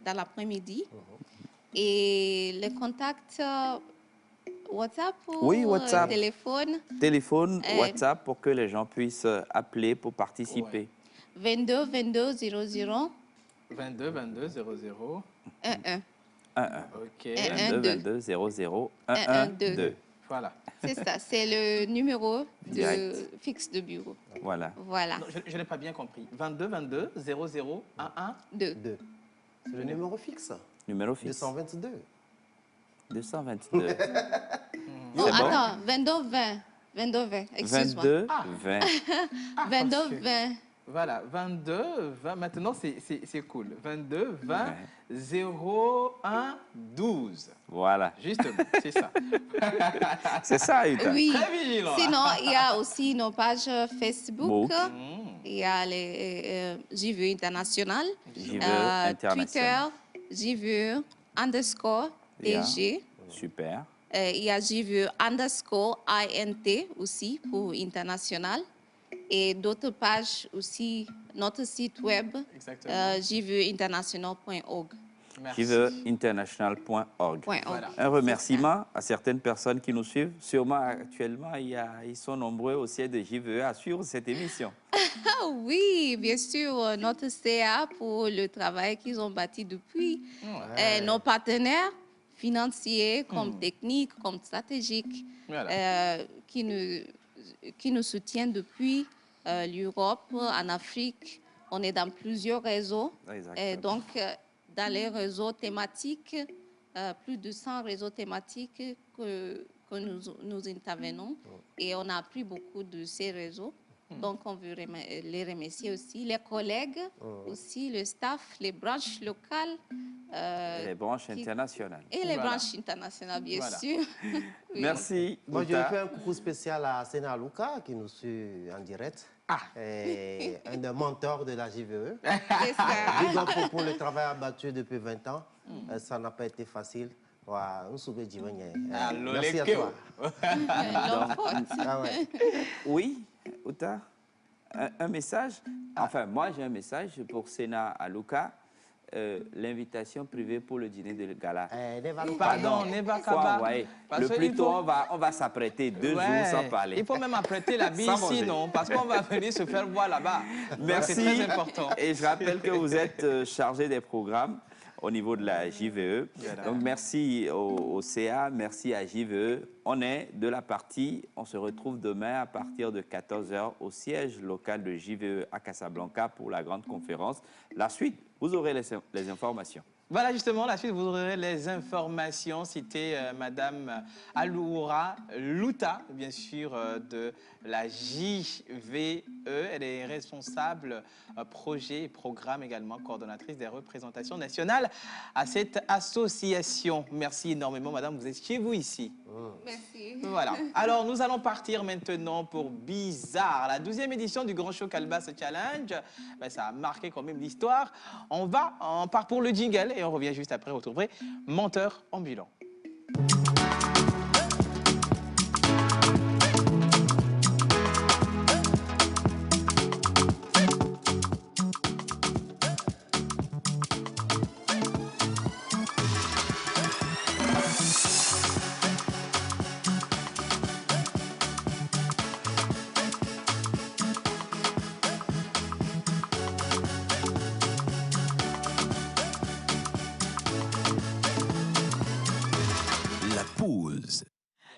dans l'après-midi. Et les contacts WhatsApp ou WhatsApp. Téléphone? Téléphone, WhatsApp pour que les gens puissent appeler pour participer. 22 22 00 22 22 00 11 11. OK. 22 22 00 11 2. Voilà. C'est ça, c'est le numéro fixe de bureau. Voilà. Voilà. Non, je n'ai pas bien compris. 22 22 00 11 2. C'est le numéro fixe. Numéro fixe. 222. 222. Oh, attends, 22 20. 22 20, excuse-moi. 22 20. 22 20. Voilà, 22 20. Maintenant, c'est cool. 22 20 01 12. Voilà. Justement, c'est ça. C'est ça, Yuta. Oui. Très vigilant. Sinon, il y a aussi nos pages Facebook. Il y a les JVE International. Twitter, JVE _DG. Super. Il y a JVE _INT aussi pour international. Et d'autres pages aussi, notre site web, jveinternational.org. jveinternational.org. Voilà. Un remerciement à certaines personnes qui nous suivent. Sûrement, actuellement, ils sont nombreux au siège de JVE à suivre cette émission. Oui, bien sûr, notre CA pour le travail qu'ils ont bâti depuis. Nos partenaires financiers, comme techniques, comme stratégiques, qui nous soutiennent depuis l'Europe, en Afrique. On est dans plusieurs réseaux. Donc, dans les réseaux thématiques, plus de 100 réseaux thématiques que nous intervenons. Et on a appris beaucoup de ces réseaux. Donc, on veut les remercier aussi. Les collègues, aussi le staff, les branches locales. Les branches internationales. Et les branches internationales, bien sûr. Oui. Merci. Moi, je fais un coucou spécial à Sena Luka, qui nous suit en direct. Un des mentors de la JVE. C'est ça. Pour le travail abattu depuis 20 ans. Ça n'a pas été facile. Merci à toi. Oui, Uta, un message. Enfin, moi, j'ai un message pour Sena Aluka. l'invitation privée pour le dîner de gala. Pardon, le plus tôt, on va s'apprêter 2 jours sans parler. Il faut même apprêter la bille ici, non? Parce qu'on va venir se faire voir là-bas. Merci. C'est très important. Et je rappelle que vous êtes chargé des programmes au niveau de la JVE. Donc, merci au CA, merci à JVE. On est de la partie. On se retrouve demain à partir de 14 h au siège local de JVE à Casablanca pour la grande conférence. La suite, vous aurez les informations. Voilà, justement, la suite, vous aurez les informations. C'était Madame Aloura Louta, bien sûr, de la JVE. Elle est responsable projet et programme également, coordonnatrice des représentations nationales à cette association. Merci énormément, Madame. Vous êtes chez vous ici. Merci. Voilà. Alors, nous allons partir maintenant pour Bizarre, la 12e édition du Grand Show Calebasse Challenge. Ben, ça a marqué quand même l'histoire. On part pour le jingle et on revient juste après retrouver Menteur ambulant.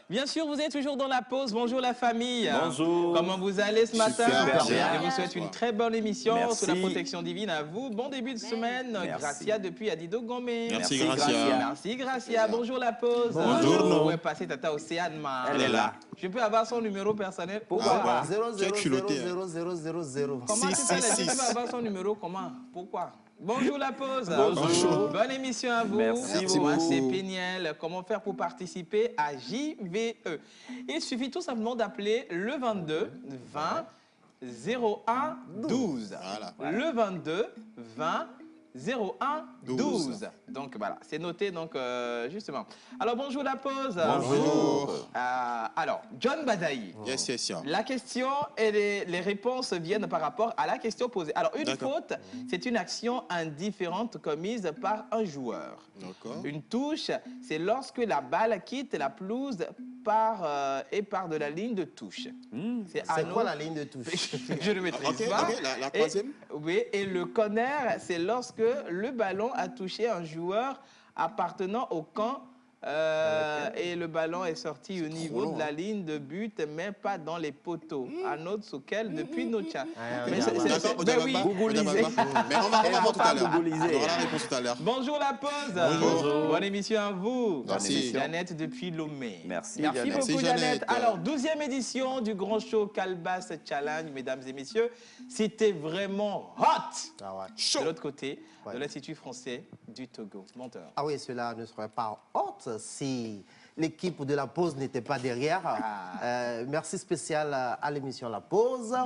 Bien sûr, vous êtes toujours dans la pause. Bonjour la famille. Bonjour. Comment vous allez ce matin? Super bien. Je vous souhaite une très bonne émission. Merci. Sous la protection divine à vous. Bon début de semaine. Merci. Gracia depuis Adido Gomé. Merci, Gracia. Merci, Gracia. Bonjour la pause. Bonjour. Où est passée Tata Océane? Elle est là. Je peux avoir son numéro personnel? Pourquoi? 0 0 0 0 0 0 0. Comment tu fais? Tu peux avoir son numéro comment? Pourquoi? Bonjour la pause. Bonjour. Bonne émission à vous. Merci Moi, beaucoup. c'est Péniel. Comment faire pour participer à JVE? Il suffit tout simplement d'appeler le 22 20 01 12. Voilà. Le 22 20 01 12. Donc voilà, c'est noté donc justement. Alors bonjour la pause. Bonjour. Alors John Badaï. Yes, yes, yes. La question et les réponses viennent par rapport à la question posée. Alors une faute, c'est une action indifférente commise par un joueur. Une touche, c'est lorsque la balle quitte la pelouse et part de la ligne de touche. C'est quoi la ligne de touche? Je ne maîtrise pas. La troisième? Oui, et le corner, c'est lorsque le ballon a touché un joueur appartenant au camp et le ballon est sorti au niveau de la ligne de but, mais pas dans les poteaux. Un autre Soukel depuis Nocha. Mais oui. Mais on va voir tout à l'heure. On aura la réponse tout à l'heure. Bonjour la pause. Bonjour. Bonne émission à vous. Merci. Jeannette depuis Lomé. Merci, Merci Jeannette. beaucoup, Jeannette. Alors, 12e édition du Grand Show Calebasse Challenge, mesdames et messieurs. C'était vraiment hot. Chaud. De l'autre côté, de l'Institut français du Togo. Menteur. Ah oui, cela ne serait pas hot si l'équipe de la pause n'était pas derrière. Merci spécial à l'émission La Pause.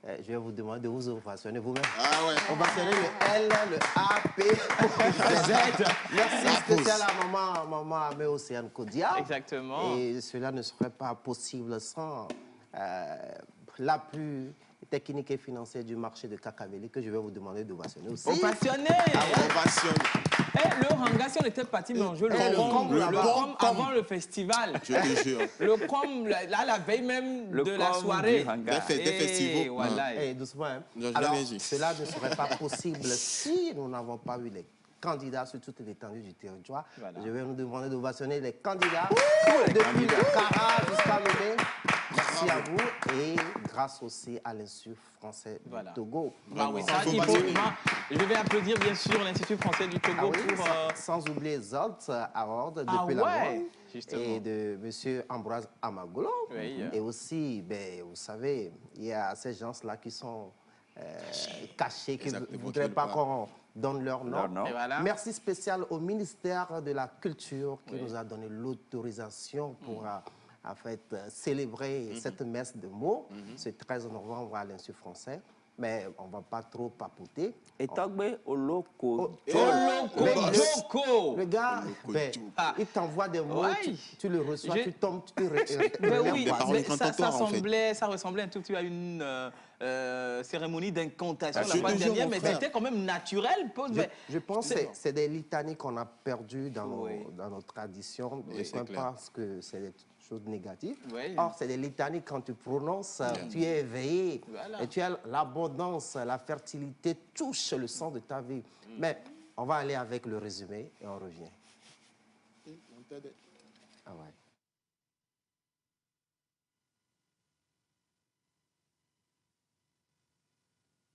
Je vais vous demander de vous ovationner vous-même. Ovationner le L, le A, P, Z. Merci spécial à maman Amé Océane Kodia. Exactement. Et cela ne serait pas possible sans l'appui technique et financier du marché de Kakaveli que je vais vous demander d'ovationner aussi. Ovationner. Le Ranga, si on était parti manger le prom avant le festival. Je te jure. Le prom, là, la veille même de la soirée. Des festivals. Voilà. Doucement. Hein. Alors, cela ne serait pas possible si nous n'avons pas eu les candidats sur toute l'étendue du territoire. Voilà. Je vais nous demander d'ovationner les candidats depuis le Cara jusqu'à Lomé. Merci à vous et grâce aussi à l'Institut français du Togo. Je vais applaudir bien sûr l'Institut français du Togo pour... Sans oublier Zolt Award depuis et de M. Ambroise Amagolo. Et aussi, vous savez, il y a ces gens-là qui sont cachés, qui ne voudraient pas qu'on donne leur nom. Merci spécial au ministère de la Culture qui nous a donné l'autorisation pour... en fait, célébrer cette messe de mots ce 13 novembre à l'Institut français. mais on ne va pas trop papoter. Et Togbe au loco. Le gars, il t'envoie des mots, tu le reçois, tu tombes, tu te oui, ça ressemblait un tout petit peu à une cérémonie d'incantation la fois dernière, mais c'était quand même naturel. Je pense que c'est des litanies qu'on a perdues dans nos traditions. Et je pense que c'est des choses négatives. Or, c'est des litanies, quand tu prononces, tu es éveillé. Et tu as l'abondance, la fertilité, touche le sens de ta vie. Mais on va aller avec le résumé et on revient. Ah ouais.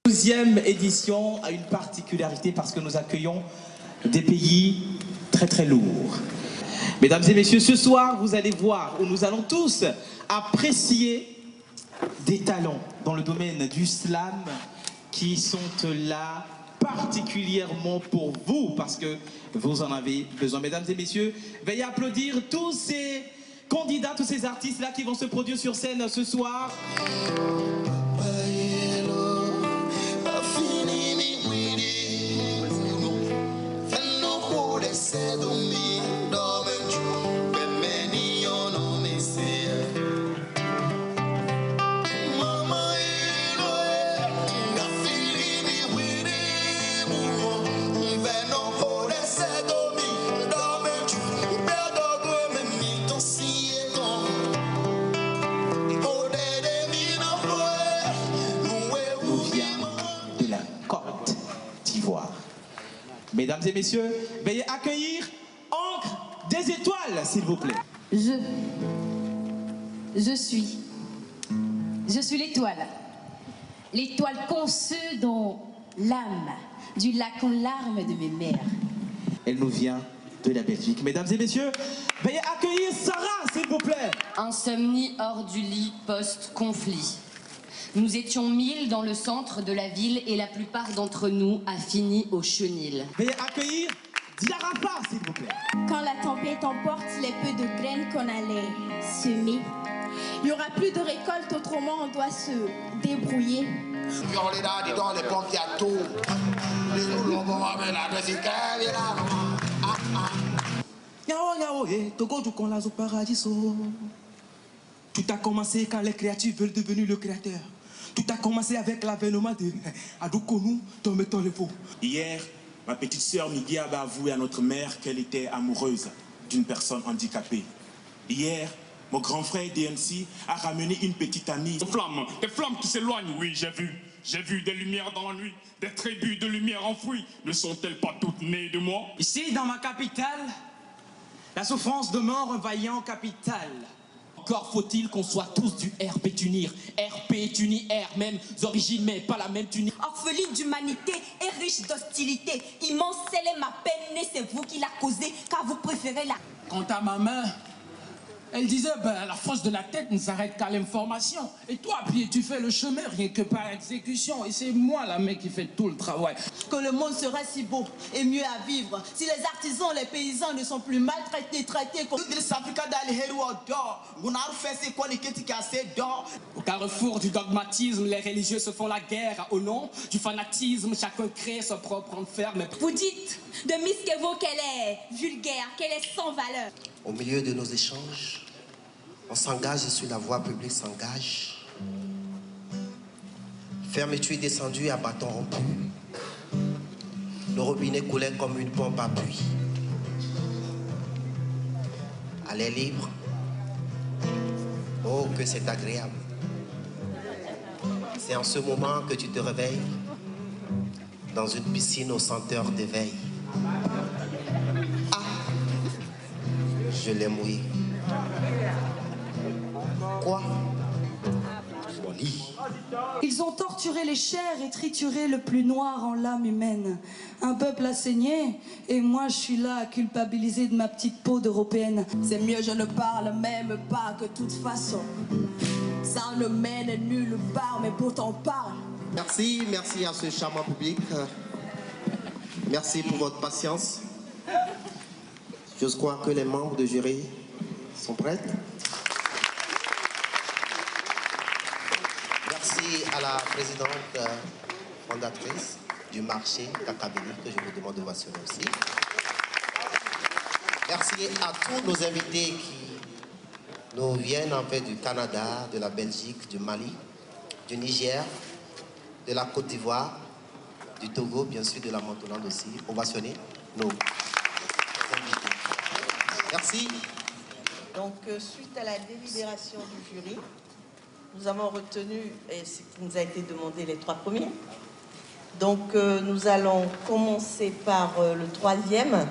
La 12e édition a une particularité parce que nous accueillons des pays très très lourds. Mesdames et messieurs, ce soir, vous allez voir où nous allons tous apprécier des talents dans le domaine du slam qui sont là particulièrement pour vous parce que vous en avez besoin. Mesdames et messieurs, veuillez applaudir tous ces candidats, tous ces artistes-là qui vont se produire sur scène ce soir. Mesdames et messieurs, veuillez accueillir Encre des Étoiles, s'il vous plaît. Je suis l'étoile. L'étoile conçue dans l'âme du lac aux larmes de mes mères. Elle nous vient de la Belgique. Mesdames et messieurs, veuillez accueillir Sarah, s'il vous plaît. Insomnie hors du lit post-conflit. Nous étions 1000 dans le centre de la ville et la plupart d'entre nous a fini au chenil. Veuillez accueillir Diarapa, s'il vous plaît. Quand la tempête emporte les peu de graines qu'on allait semer, il n'y aura plus de récolte, autrement on doit se débrouiller. Tout a commencé quand les créatures veulent devenir le créateur. Tout a commencé avec l'avènement de Adoukonou, Tometon le faux. Hier, ma petite sœur Migui avait avoué à notre mère qu'elle était amoureuse d'une personne handicapée. Hier, mon grand frère DNC a ramené une petite amie. Des flammes qui s'éloignent, oui, j'ai vu. J'ai vu des lumières dans la nuit, des tribus de lumière enfouies. Ne sont-elles pas toutes nées de moi? Ici, dans ma capitale, la souffrance demeure un vaillant capital. Encore faut-il qu'on soit tous du RP Tunir. RP Tunir, R, mêmes origines, mais pas la même Tunir. Orpheline d'humanité et riche d'hostilité. Immense, elle est ma peine, et c'est vous qui la causez, car vous préférez la... Quant à ma main, elle disait, ben, la force de la tête ne s'arrête qu'à l'information. Et toi, puis tu fais le chemin rien que par exécution. Et c'est moi, la mec, qui fait tout le travail. Que le monde serait si beau et mieux à vivre si les artisans, les paysans ne sont plus maltraités, traités comme... Au carrefour du dogmatisme, les religieux se font la guerre. Au nom du fanatisme, chacun crée son propre enfer. Mais... Vous dites de Miss Kevo qu'elle est vulgaire, qu'elle est sans valeur. Au milieu de nos échanges, on s'engage sur la voie publique, s'engage. Fermeture descendue à bâton rompu. Le robinet coulait comme une pompe à pluie. À l'air libre, oh que c'est agréable. C'est en ce moment que tu te réveilles dans une piscine aux senteurs d'éveil. Je l'ai mouillé. Quoi? Mon lit. Ils ont torturé les chairs et trituré le plus noir en l'âme humaine. Un peuple a saigné et moi je suis là à culpabiliser de ma petite peau d'européenne. C'est mieux, je ne parle même pas que toute façon. Ça ne mène nulle part, mais pourtant on parle. Merci, merci à ce charmant public. Merci pour votre patience. Je crois que les membres de jury sont prêts. Merci Merci à la présidente fondatrice du marché Kakabéli, que je vous demande de ovationner aussi. Merci à tous nos invités qui nous viennent en fait du Canada, de la Belgique, du Mali, du Niger, de la Côte d'Ivoire, du Togo, bien sûr de la Montolande aussi. Ovationner nos invités. Merci. Donc, suite à la délibération du jury, nous avons retenu, et ce qui nous a été demandé, les 3 premiers. Donc, nous allons commencer par le 3e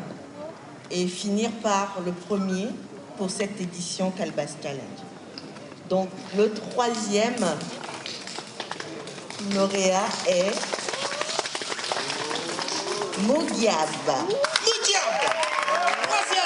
et finir par le premier pour cette édition Calebasse Challenge. Donc, le 3e lauréat est Mogiab. Mogiab, 3e.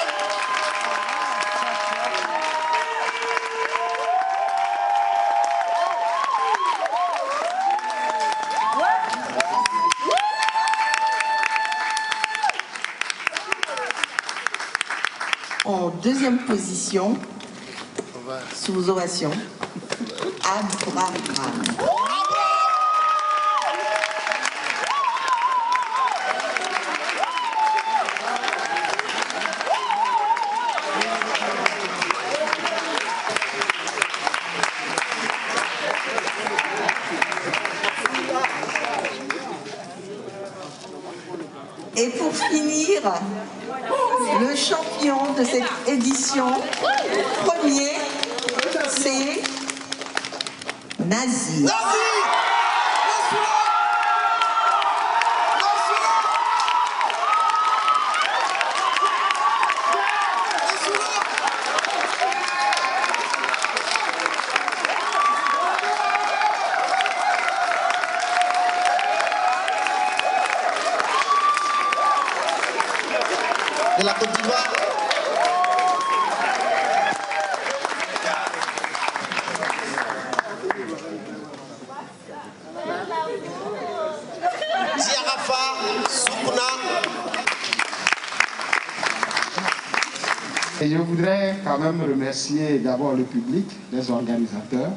En 2e position, sous ovation, Abraham. Et pour finir, le champion de cette édition, premier, c'est Nazi. De la Côte d'Ivoire. Ziarafa Soukouna. Et je voudrais quand même remercier d'abord le public, les organisateurs,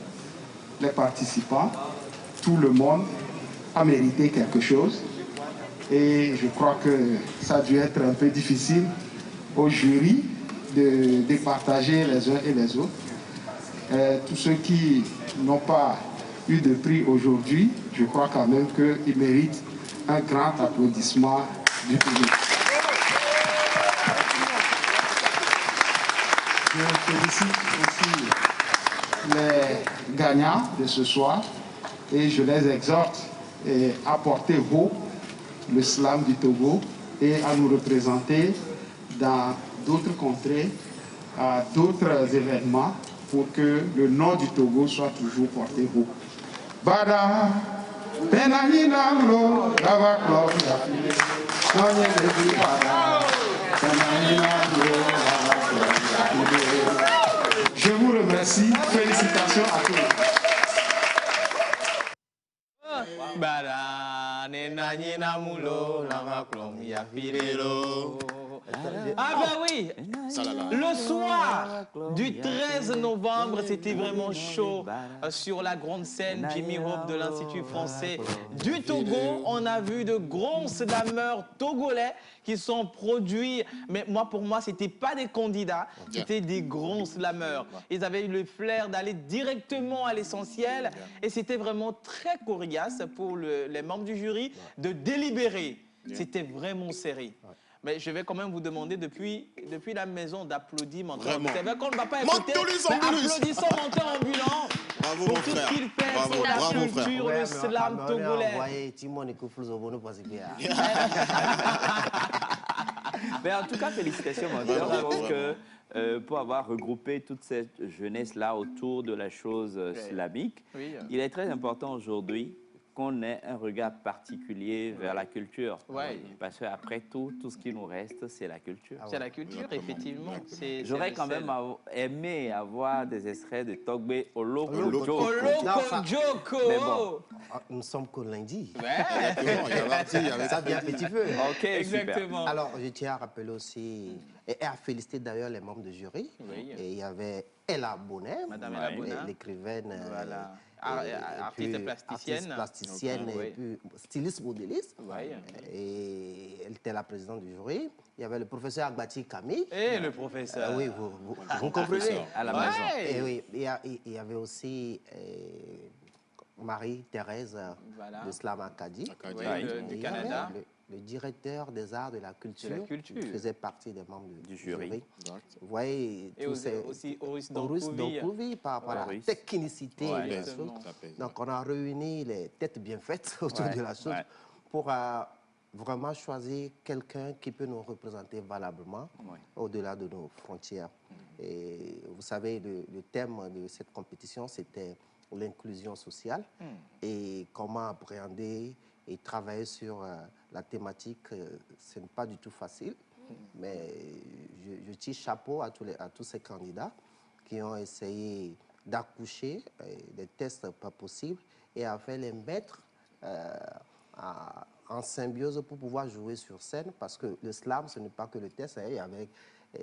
les participants. Tout le monde a mérité quelque chose. Et je crois que ça a dû être un peu difficile au jury de départager les uns et les autres. Tous ceux qui n'ont pas eu de prix aujourd'hui, je crois quand même qu'ils méritent un grand applaudissement du public. Je félicite aussi les gagnants de ce soir et je les exhorte à porter haut le slam du Togo et à nous représenter dans d'autres contrées, à d'autres événements pour que le nom du Togo soit toujours porté haut. Bada, Benahina, Lavaklo, je vous remercie. Félicitations à tous. Ah bah oui, le soir du 13 novembre, c'était vraiment chaud sur la grande scène Jimmy Hope de l'Institut français du Togo. On a vu de grands slameurs togolais qui sont produits, mais pour moi, c'était pas des candidats, c'était des grands slameurs. Ils avaient eu le flair d'aller directement à l'essentiel et c'était vraiment très coriace pour les membres du jury de délibérer. C'était vraiment serré. Mais je vais quand même vous demander depuis la maison d'applaudir Menteur. C'est vrai qu'on ne va pas écouter, mais applaudissons Menteur Ambulant pour tout ce qu'il fait pour la culture, le slam togolais. Mais en tout cas, félicitations Menteur, parce que pour avoir regroupé toute cette jeunesse-là autour de la chose slamique, il est très important aujourd'hui qu'on ait un regard particulier vers la culture. Parce qu'après tout ce qui nous reste, c'est la culture. C'est la culture, effectivement. J'aurais quand même aimé avoir des extraits de Togbe Oloko Joko. Mais bon. Nous sommes qu'au lundi. Ça vient un petit peu. Ok, exactement. Super. Alors, je tiens à rappeler aussi, et à féliciter d'ailleurs les membres du jury. Et il y avait Ella Bonnet, l'écrivaine Artiste plasticienne. Artiste plasticienne et puis styliste modéliste. Ouais. Et elle était la présidente du jury. Il y avait le professeur Agbati Camille. Et le professeur. Oui, vous comprenez. À la maison. Et oui, il y avait aussi Marie-Thérèse de Slam Acadie. Du Canada. Le directeur des arts de la culture, faisait partie des membres du jury. Vous voyez, et aussi Horace Doncouvi par rapport à la technicité de la chose. Donc on a réuni les têtes bien faites autour de la chose pour vraiment choisir quelqu'un qui peut nous représenter valablement au-delà de nos frontières. Et vous savez, le thème de cette compétition, c'était l'inclusion sociale et comment appréhender et travailler sur la thématique, ce n'est pas du tout facile, mais je tire chapeau à tous ces candidats qui ont essayé d'accoucher des tests pas possibles et à faire les mettre en symbiose pour pouvoir jouer sur scène, parce que le slam, ce n'est pas que le test, il y avait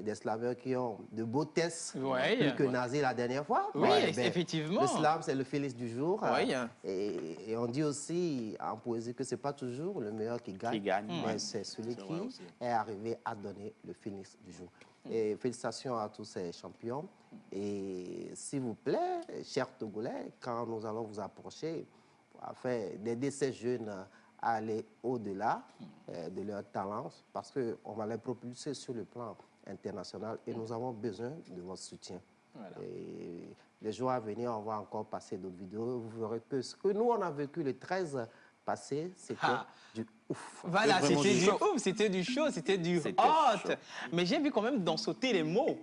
des slameurs qui ont de beaux tests, plus que Nazi la dernière fois. Oui, effectivement. Le slam, c'est le Félix du jour. Et on dit aussi en poésie que ce n'est pas toujours le meilleur qui gagne, mais c'est celui qui est arrivé à donner le Félix du jour. Et félicitations à tous ces champions. Et s'il vous plaît, chers Togolais, quand nous allons vous approcher, d'aider ces jeunes à aller au-delà de leurs talents, parce qu'on va les propulser sur le plan international et nous avons besoin de votre soutien. Et les jours à venir, on va encore passer d'autres vidéos. Vous verrez que ce que nous, on a vécu le 13 passé, c'était du ouf. Voilà, c'était du ouf, c'était du chaud, c'était du hot. Mais j'ai vu quand même d'en sauter les mots.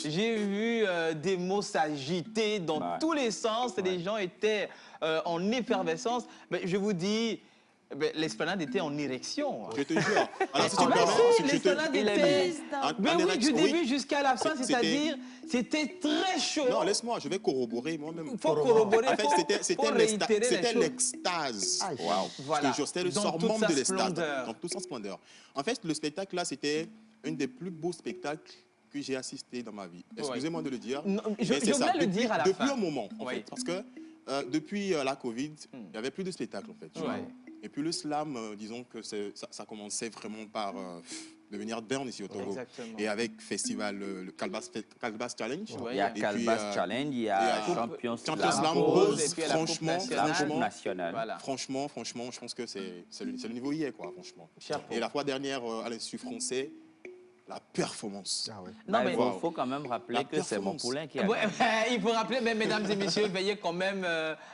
J'ai vu des mots s'agiter dans tous les sens. Les gens étaient en effervescence. Mais je vous dis, l'esplanade était en érection. Je te jure. Alors, si tu permets, l'esplanade était... Mais oui, du début jusqu'à la fin, c'est-à-dire, c'était très chaud. Non, laisse-moi, je vais corroborer moi-même. Il faut corroborer. En fait, c'était l'extase. Voilà. Je te jure, c'était le summum de l'extase. Dans toute sa splendeur. En fait, le spectacle là, c'était un des plus beaux spectacles que j'ai assisté dans ma vie. Excusez-moi de le dire. Je voulais le dire à la fin. Depuis un moment, en fait. Parce que depuis la Covid, il n'y avait plus de spectacle, en fait. Et puis le slam, disons que ça commençait vraiment par devenir berne ici au Togo. Et avec festival, le Calbas Challenge. Il y a Calbas Challenge, il y a Champion Slam Rose. Franchement, je pense que c'est le niveau hier, quoi, franchement. Et la fois dernière, à l'Institut français, la performance. Non, mais il faut quand même rappeler que c'est mon poulain qui a gagné. Il faut rappeler, mais mesdames et messieurs, veillez quand même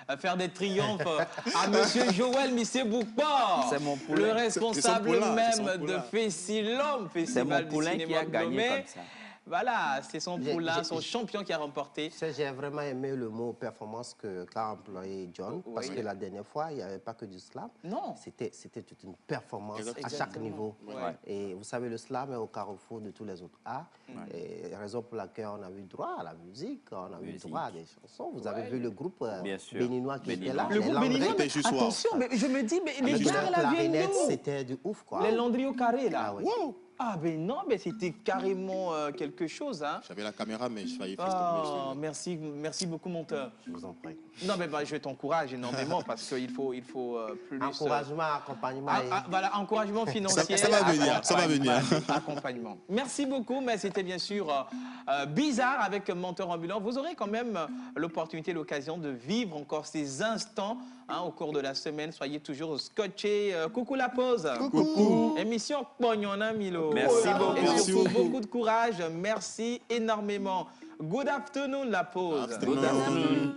à faire des triomphes à monsieur Joël Missé-Boukpor, le responsable même de Fessilom, Festival du cinéma qui a gagné comme ça. Voilà, c'est son poulain, son champion qui a remporté. J'ai vraiment aimé le mot performance qu'a employé John, parce que la dernière fois, il n'y avait pas que du slam. Non. C'était toute une performance à chaque niveau. Et vous savez, le slam est au carrefour de tous les autres arts. Et raison pour laquelle on a eu droit à la musique, on a eu droit à des chansons. Vous avez vu le groupe béninois qui était là. Le groupe béninois, attention, mais je me dis, mais les gars là viennent d'où? C'était du ouf, quoi. Les Landry au carré, là. Ah ben non, mais c'était carrément quelque chose. Hein. J'avais la caméra, mais je faillis merci beaucoup, monteur. Je vous en prie. Non, mais je t'encourage énormément parce qu'il faut plus... Encouragement, accompagnement. Voilà, encouragement financier. Ça va venir, ça va venir. Accompagnement. Merci beaucoup, mais c'était bien sûr bizarre avec Monteur Ambulant. Vous aurez quand même l'opportunité, l'occasion de vivre encore ces instants au cours de la semaine. Soyez toujours scotchés. Coucou la pause. Coucou. Émission Pognona Milo. Merci beaucoup. Et surtout, beaucoup de courage. Merci énormément. Good afternoon, la pause. Good afternoon.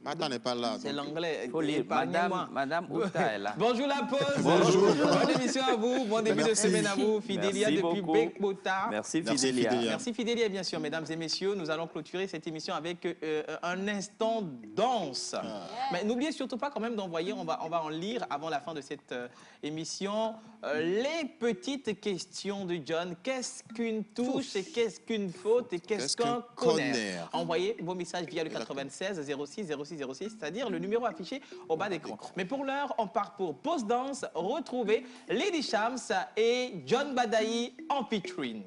Madame n'est pas là. C'est l'anglais. Il faut lire. Madame Outa est là. Bonjour la pause. Bonjour. Bonne émission à vous. Bon début de semaine à vous. Fidélia depuis Bekbota. Merci Fidélia. Merci Fidélia, bien sûr. Mesdames et messieurs, nous allons clôturer cette émission avec un instant danse. Mais n'oubliez surtout pas quand même d'envoyer, on va en lire avant la fin de cette émission, les petites questions de John. Qu'est-ce qu'une touche et qu'est-ce qu'une faute et qu'est-ce qu'un connaît? Envoyez vos messages via le 96 06 06 06, c'est-à-dire le numéro affiché au bas d'écran. Mais pour l'heure, on part pour Pause Danse. Retrouvez Lady Shams et John Badaï en featuring.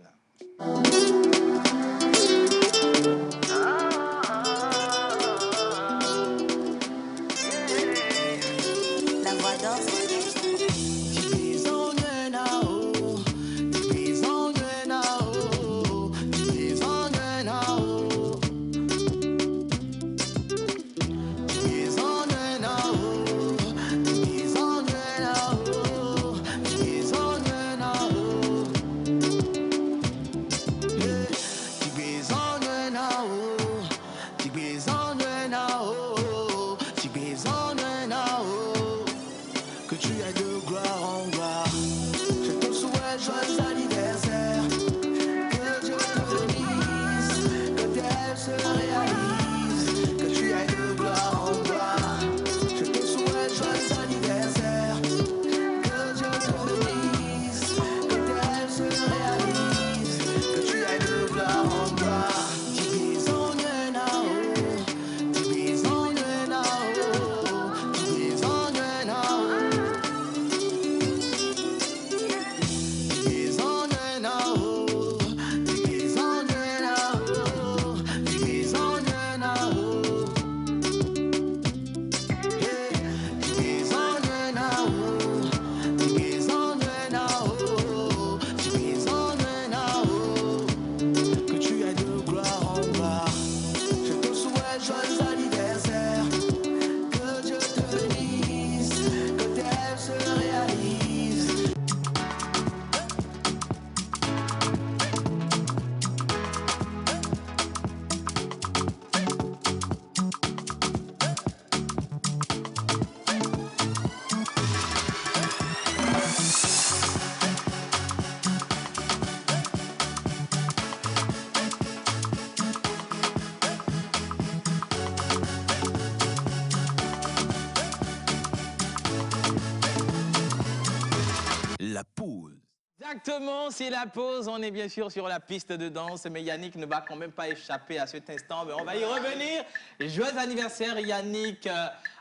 la pause. Exactement, c'est la pause. On est bien sûr sur la piste de danse, mais Yannick ne va quand même pas échapper à cet instant. Mais on va y revenir. Joyeux anniversaire, Yannick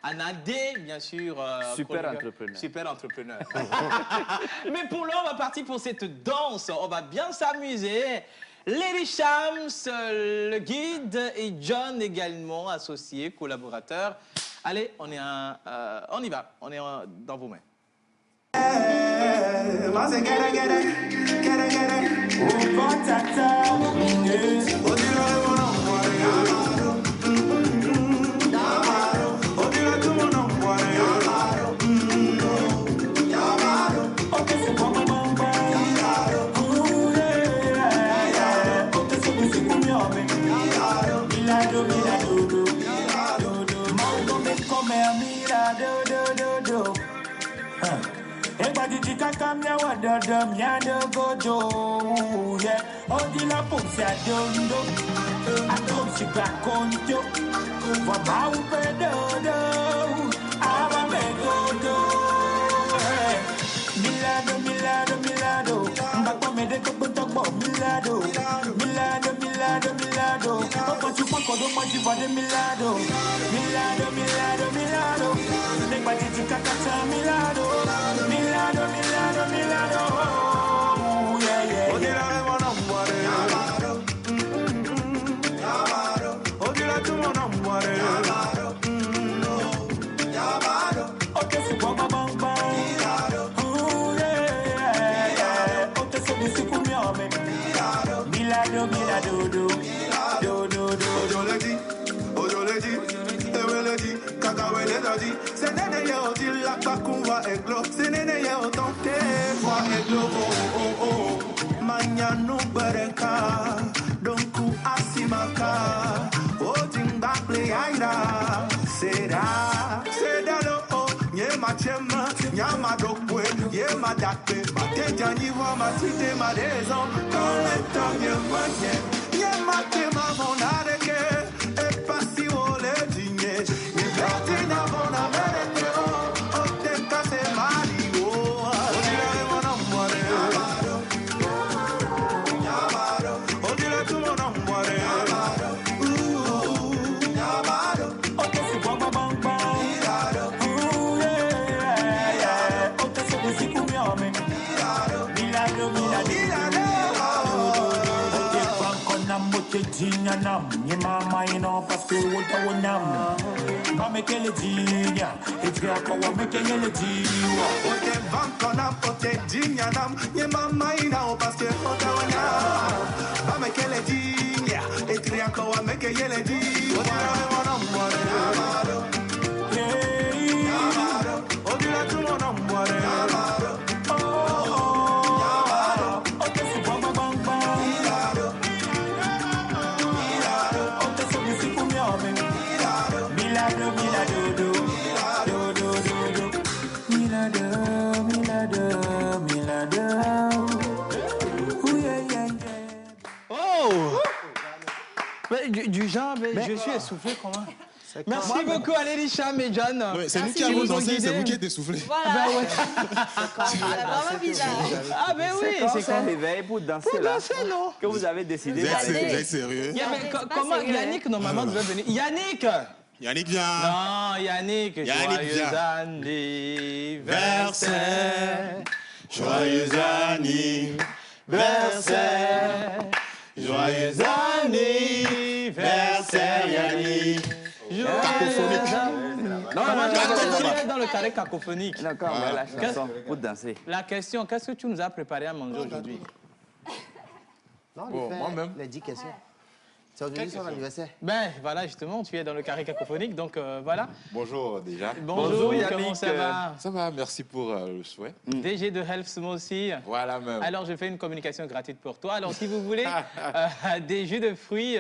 Anadé, bien sûr. Super entrepreneur. Super entrepreneur. Mais pour l'heure, on va partir pour cette danse. On va bien s'amuser. Lady Shams, le guide, et John également, associé, collaborateur. Allez, on y va. On est dans vos mains. Du genre, je suis essoufflé comment? Merci beaucoup à Lady Shams et John. C'est nous qui avons dansé, c'est vous qui êtes essoufflé. Voilà. C'est vraiment bizarre. Ah ben oui, c'est quand réveil pour danser pour là. Danser, non. Que vous avez décidé d'arrêter. Vous êtes sérieux? Comment Yannick normalement devait venir? Yannick! Yannick vient. Non, Yannick. Joyeux anniversaire. Joyeux anniversaire. Joyeux anniversaire, Yannick. Cacophonique. Non, dans le carré cacophonique. D'accord, la chanson pour danser. La question, qu'est-ce que tu nous as préparé à manger aujourd'hui? Non, moi-même. Les 10 questions. C'est aujourd'hui son anniversaire. Ben voilà, justement, tu es dans le carré cacophonique, donc voilà. Bonjour déjà. Bonjour Yannick. Comment ça va? Ça va, merci pour le souhait. DG de Health moi aussi. Voilà même. Alors je fais une communication gratuite pour toi. Alors si vous voulez des jus de fruits,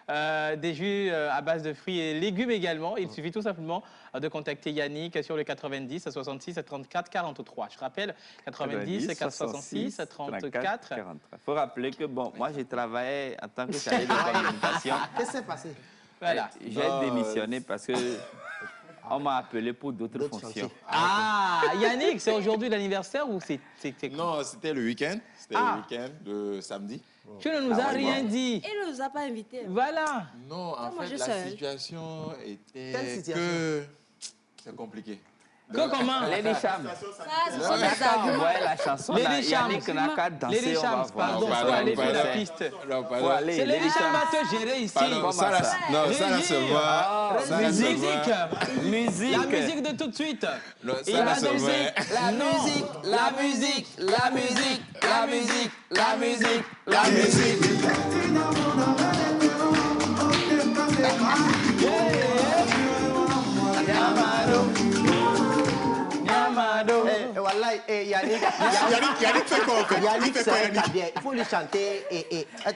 des jus à base de fruits et légumes également, il suffit tout simplement de contacter Yannick sur le 90 66 34 43. Je rappelle, 90 66 34 43. Il faut rappeler que bon, moi j'ai travaillé en tant que chargé de communication. Qu'est-ce qui s'est passé? Voilà. J'ai démissionné parce que On m'a appelé pour d'autres fonctions. Ah, Yannick, c'est aujourd'hui l'anniversaire ou c'est... Non, c'était le week-end. C'était le week-end de samedi. Tu ne nous as rien dit. Il ne nous a pas invités. Voilà. Non, en fait, la situation était que... C'est compliqué. Comment? Lady Cham. Ouais, la chanson. Lady Cham. Yannick n'a qu'à danser. Lady Cham, pardon, faut aller sur la piste. C'est Lady Cham va te gérer ici. Non, ça là seulement. Musique. Musique. La musique de tout de suite. Il va danser. La musique, la musique, la musique, la musique, la musique, la musique. Yannick fait quoi? Yannick, c'est un bien. Il faut lui chanter.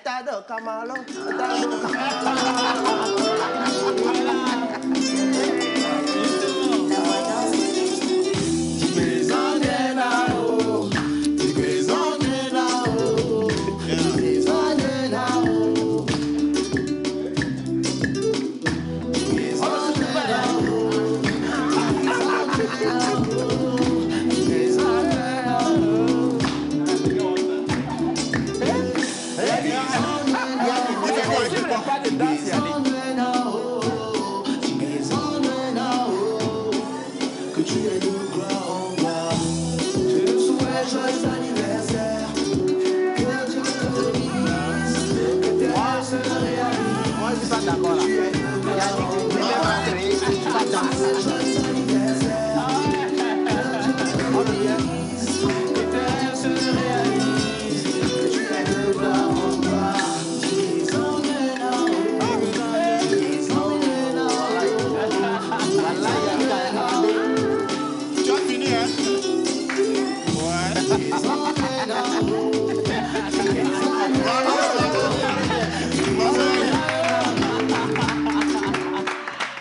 Tado Kamalo.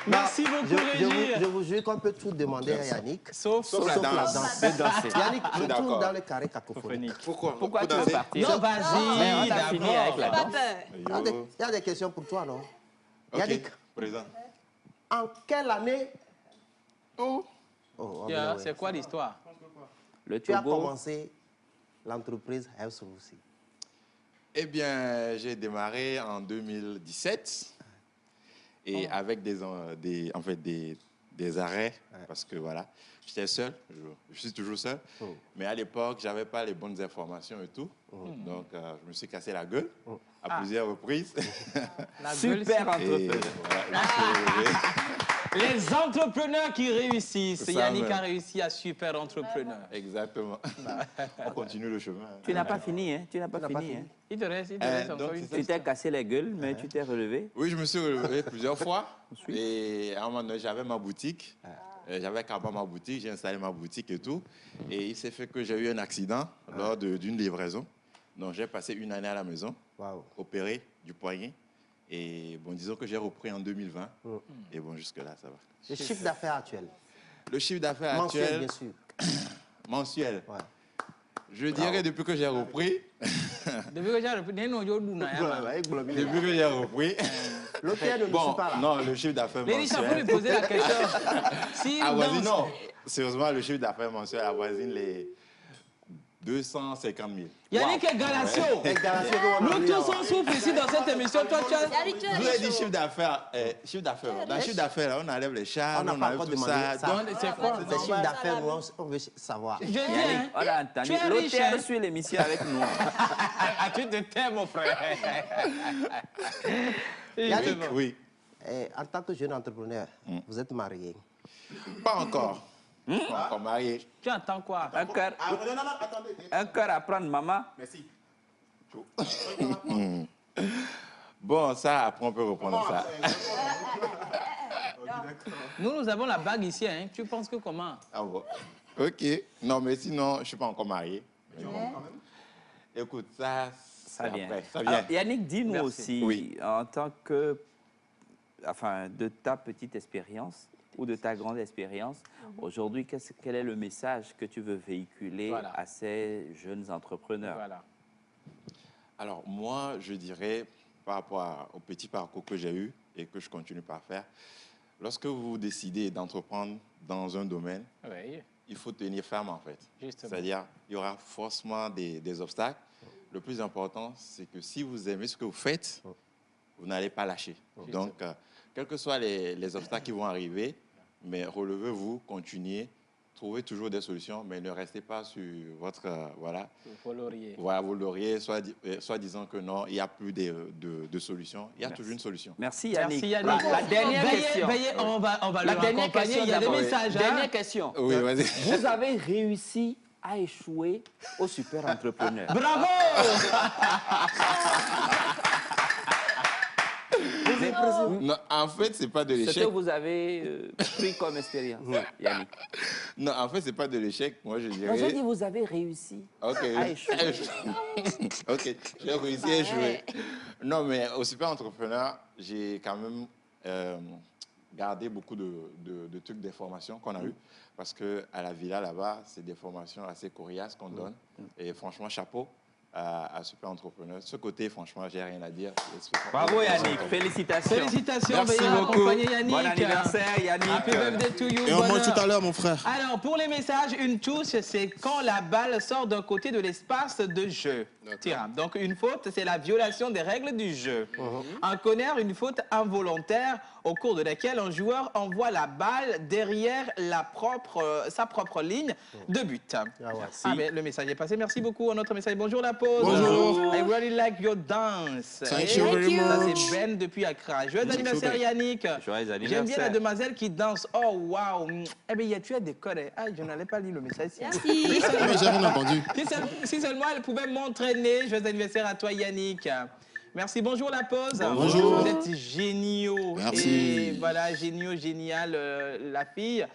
Merci beaucoup, Régis. Je vous jure qu'on peut tout demander à Yannick, sauf la danse. Yannick, je tourne dans le carré cacophonique. Pourquoi tu veux partir? Non, vas-y, on a fini avec la danse. Il y a des questions pour toi, non? Yannick, présent. En quelle année? C'est quoi l'histoire? Tu as commencé l'entreprise Health Solution. Eh bien, j'ai démarré en 2017 et avec des arrêts parce que voilà, j'étais seul, je suis toujours seul, mais à l'époque, je n'avais pas les bonnes informations et tout. Donc, je me suis cassé la gueule à plusieurs reprises. Super entrepreneur. Les entrepreneurs qui réussissent. Yannick a réussi à super entrepreneur. Exactement. On continue le chemin. Tu n'as pas fini, hein? Tu n'as pas fini, hein? Il te reste encore une Tu t'es cassé la gueule, mais tu t'es relevé. Oui, je me suis relevé plusieurs fois. Et à un moment donné, j'avais ma boutique. J'avais carrément ma boutique, j'ai installé ma boutique et tout. Et il s'est fait que j'ai eu un accident lors d'une livraison. Donc, j'ai passé une année à la maison, opéré du poignet. Et bon, disons que j'ai repris en 2020. Et bon, jusque-là, ça va. Le chiffre d'affaires actuel? Le chiffre d'affaires actuel? Mensuel, bien sûr. Mensuel? Ouais. Je dirais depuis que j'ai repris. Depuis que j'ai repris, Depuis que j'ai repris. L'hôtel ne suit pas là. Non, le chiffre d'affaires mensuel. Mais ça peut lui poser la question. Non, sérieusement, le chiffre d'affaires mensuel avoisine les 250 000. Yannick est Galacio. Nous tous on souffre ici dans cette émission. Toi, tu as... Vous avez dit chiffre d'affaires. Dans le chiffre d'affaires, on enlève les charges, on enlève tout ça. C'est quoi? C'est chiffre d'affaires, on veut savoir. Je dis, on a entendu. L'auteur suit l'émission avec nous. Tu te tais, mon frère. Yannick, oui. En tant que jeune entrepreneur, vous êtes marié? Pas encore. Pas encore marié. Tu entends quoi? Un cœur à prendre, maman. Merci. Bon, ça, après, on peut reprendre ça. Nous avons la bague ici. Hein. Tu penses que comment? Ah bon. OK. Non, mais sinon, je ne suis pas encore marié. Écoute, ça vient. Après, ça vient. Alors, Yannick, dis-nous aussi, oui, en tant que... Enfin, de ta petite expérience ou de ta grande expérience, aujourd'hui, quel est le message que tu veux véhiculer à ces jeunes entrepreneurs? Alors, moi, je dirais, par rapport au petit parcours que j'ai eu et que je continue par faire, lorsque vous décidez d'entreprendre dans un domaine, il faut tenir ferme en fait. C'est-à-dire, il y aura forcément des obstacles. Le plus important, c'est que si vous aimez ce que vous faites, vous n'allez pas lâcher. Donc, quels que soient les obstacles qui vont arriver, mais relevez-vous, continuez, trouvez toujours des solutions, mais ne restez pas sur votre vos lauriers. Voilà, vos lauriers, soit disant que non, il n'y a plus de solutions. Il y a toujours une solution. Merci Yannick. Merci Yannick. La dernière question. On va le accompagner. Il y a des messages. Dernière question. Oui, vas-y. Vous avez réussi à échouer au super entrepreneur. Bravo. Non, en fait, c'est pas de l'échec. Ce que vous avez pris comme expérience, Yannick. Non, en fait, c'est pas de l'échec. Moi, je dirais... J'ai dit vous avez réussi à échouer. Ok, j'ai réussi à échouer. Non, mais au super entrepreneur, j'ai quand même gardé beaucoup de trucs, des formations qu'on a eues. Parce qu'à la villa, là-bas, c'est des formations assez coriaces qu'on donne. Et franchement, chapeau à Super Entrepreneur. Ce côté, franchement, j'ai rien à dire. Bravo Yannick, félicitations. Félicitations, merci beaucoup. Yannick. Bon anniversaire Yannick. Happy birthday to you. Et on mange tout à l'heure, mon frère. Alors, pour les messages, une touche, c'est quand la balle sort d'un côté de l'espace de jeu. Tiens, donc une faute, c'est la violation des règles du jeu. Un corner, une faute involontaire au cours de laquelle un joueur envoie la balle derrière sa propre ligne de but. Mais le message est passé. Merci beaucoup. Un autre message. Bonjour la pause. Bonjour. I really like your dance. Thank you very Ça, much. c'est Ben depuis Accra. Joyeux anniversaire Yannick. Joyeux anniversaire. J'aime bien la demoiselle qui danse. Oh, waouh. Eh bien, tu as des codes. Ah, je n'allais pas lire le message. Mais j'ai rien entendu. Si seulement elle pouvait m'entraîner. Joyeux anniversaire à toi, Yannick. Merci, bonjour la pause. Bonjour. Vous êtes géniaux. Merci. Et voilà, géniaux, génial, la fille.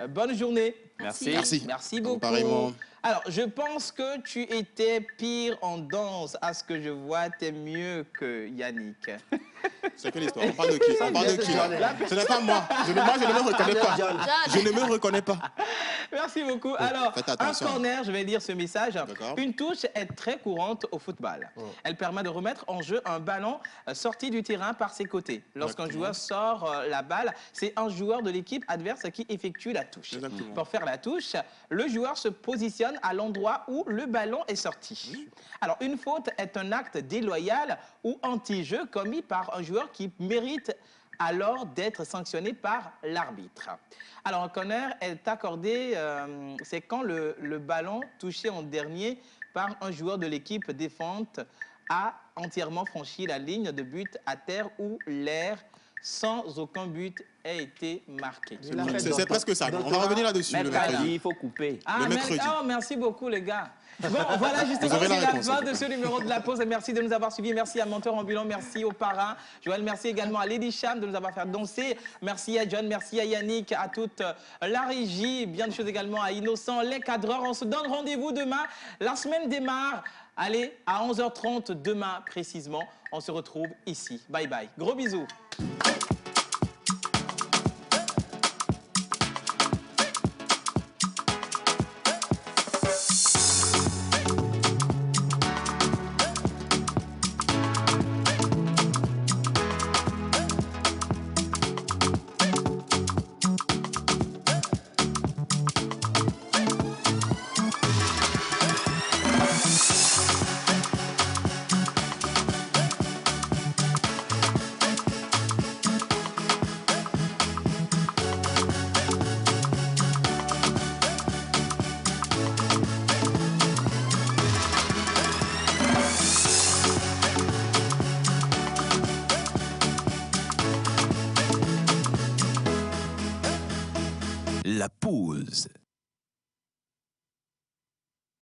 Bonne journée. Merci. Merci beaucoup. Pareillement. Alors, je pense que tu étais pire en danse. À ce que je vois, tu es mieux que Yannick. C'est quelle histoire? On parle de qui? On parle de qui là? Ce n'est pas moi. Moi, je ne me reconnais pas. Je ne me reconnais pas. Merci beaucoup. Alors, un corner, je vais lire ce message. Une touche est très courante au football. Elle permet de remettre en jeu un ballon sorti du terrain par ses côtés. Lorsqu'un joueur sort la balle, c'est un joueur de l'équipe adverse qui effectue la touche. Pour faire la touche, le joueur se positionne à l'endroit où le ballon est sorti. Alors, une faute est un acte déloyal ou anti-jeu commis par un joueur qui mérite alors d'être sanctionné par l'arbitre. Alors, un corner est accordé, c'est quand le ballon touché en dernier par un joueur de l'équipe défendante a entièrement franchi la ligne de but à terre ou l'air sans aucun but ait été marqué. C'est presque ça. On va revenir là-dessus le mercredi. Il faut couper. Le mercredi. Merci beaucoup, les gars. Bon, voilà, justement, c'est la fin de ce numéro de la pause. Et merci de nous avoir suivis. Merci à Menteur Ambulant, merci aux parrains. Joël, merci également à Lady Cham de nous avoir fait danser. Merci à John, merci à Yannick, à toute la régie. Bien de choses également à Innocent, les cadreurs. On se donne rendez-vous demain. La semaine démarre. Allez, à 11h30 demain précisément. On se retrouve ici. Bye bye. Gros bisous. La pause.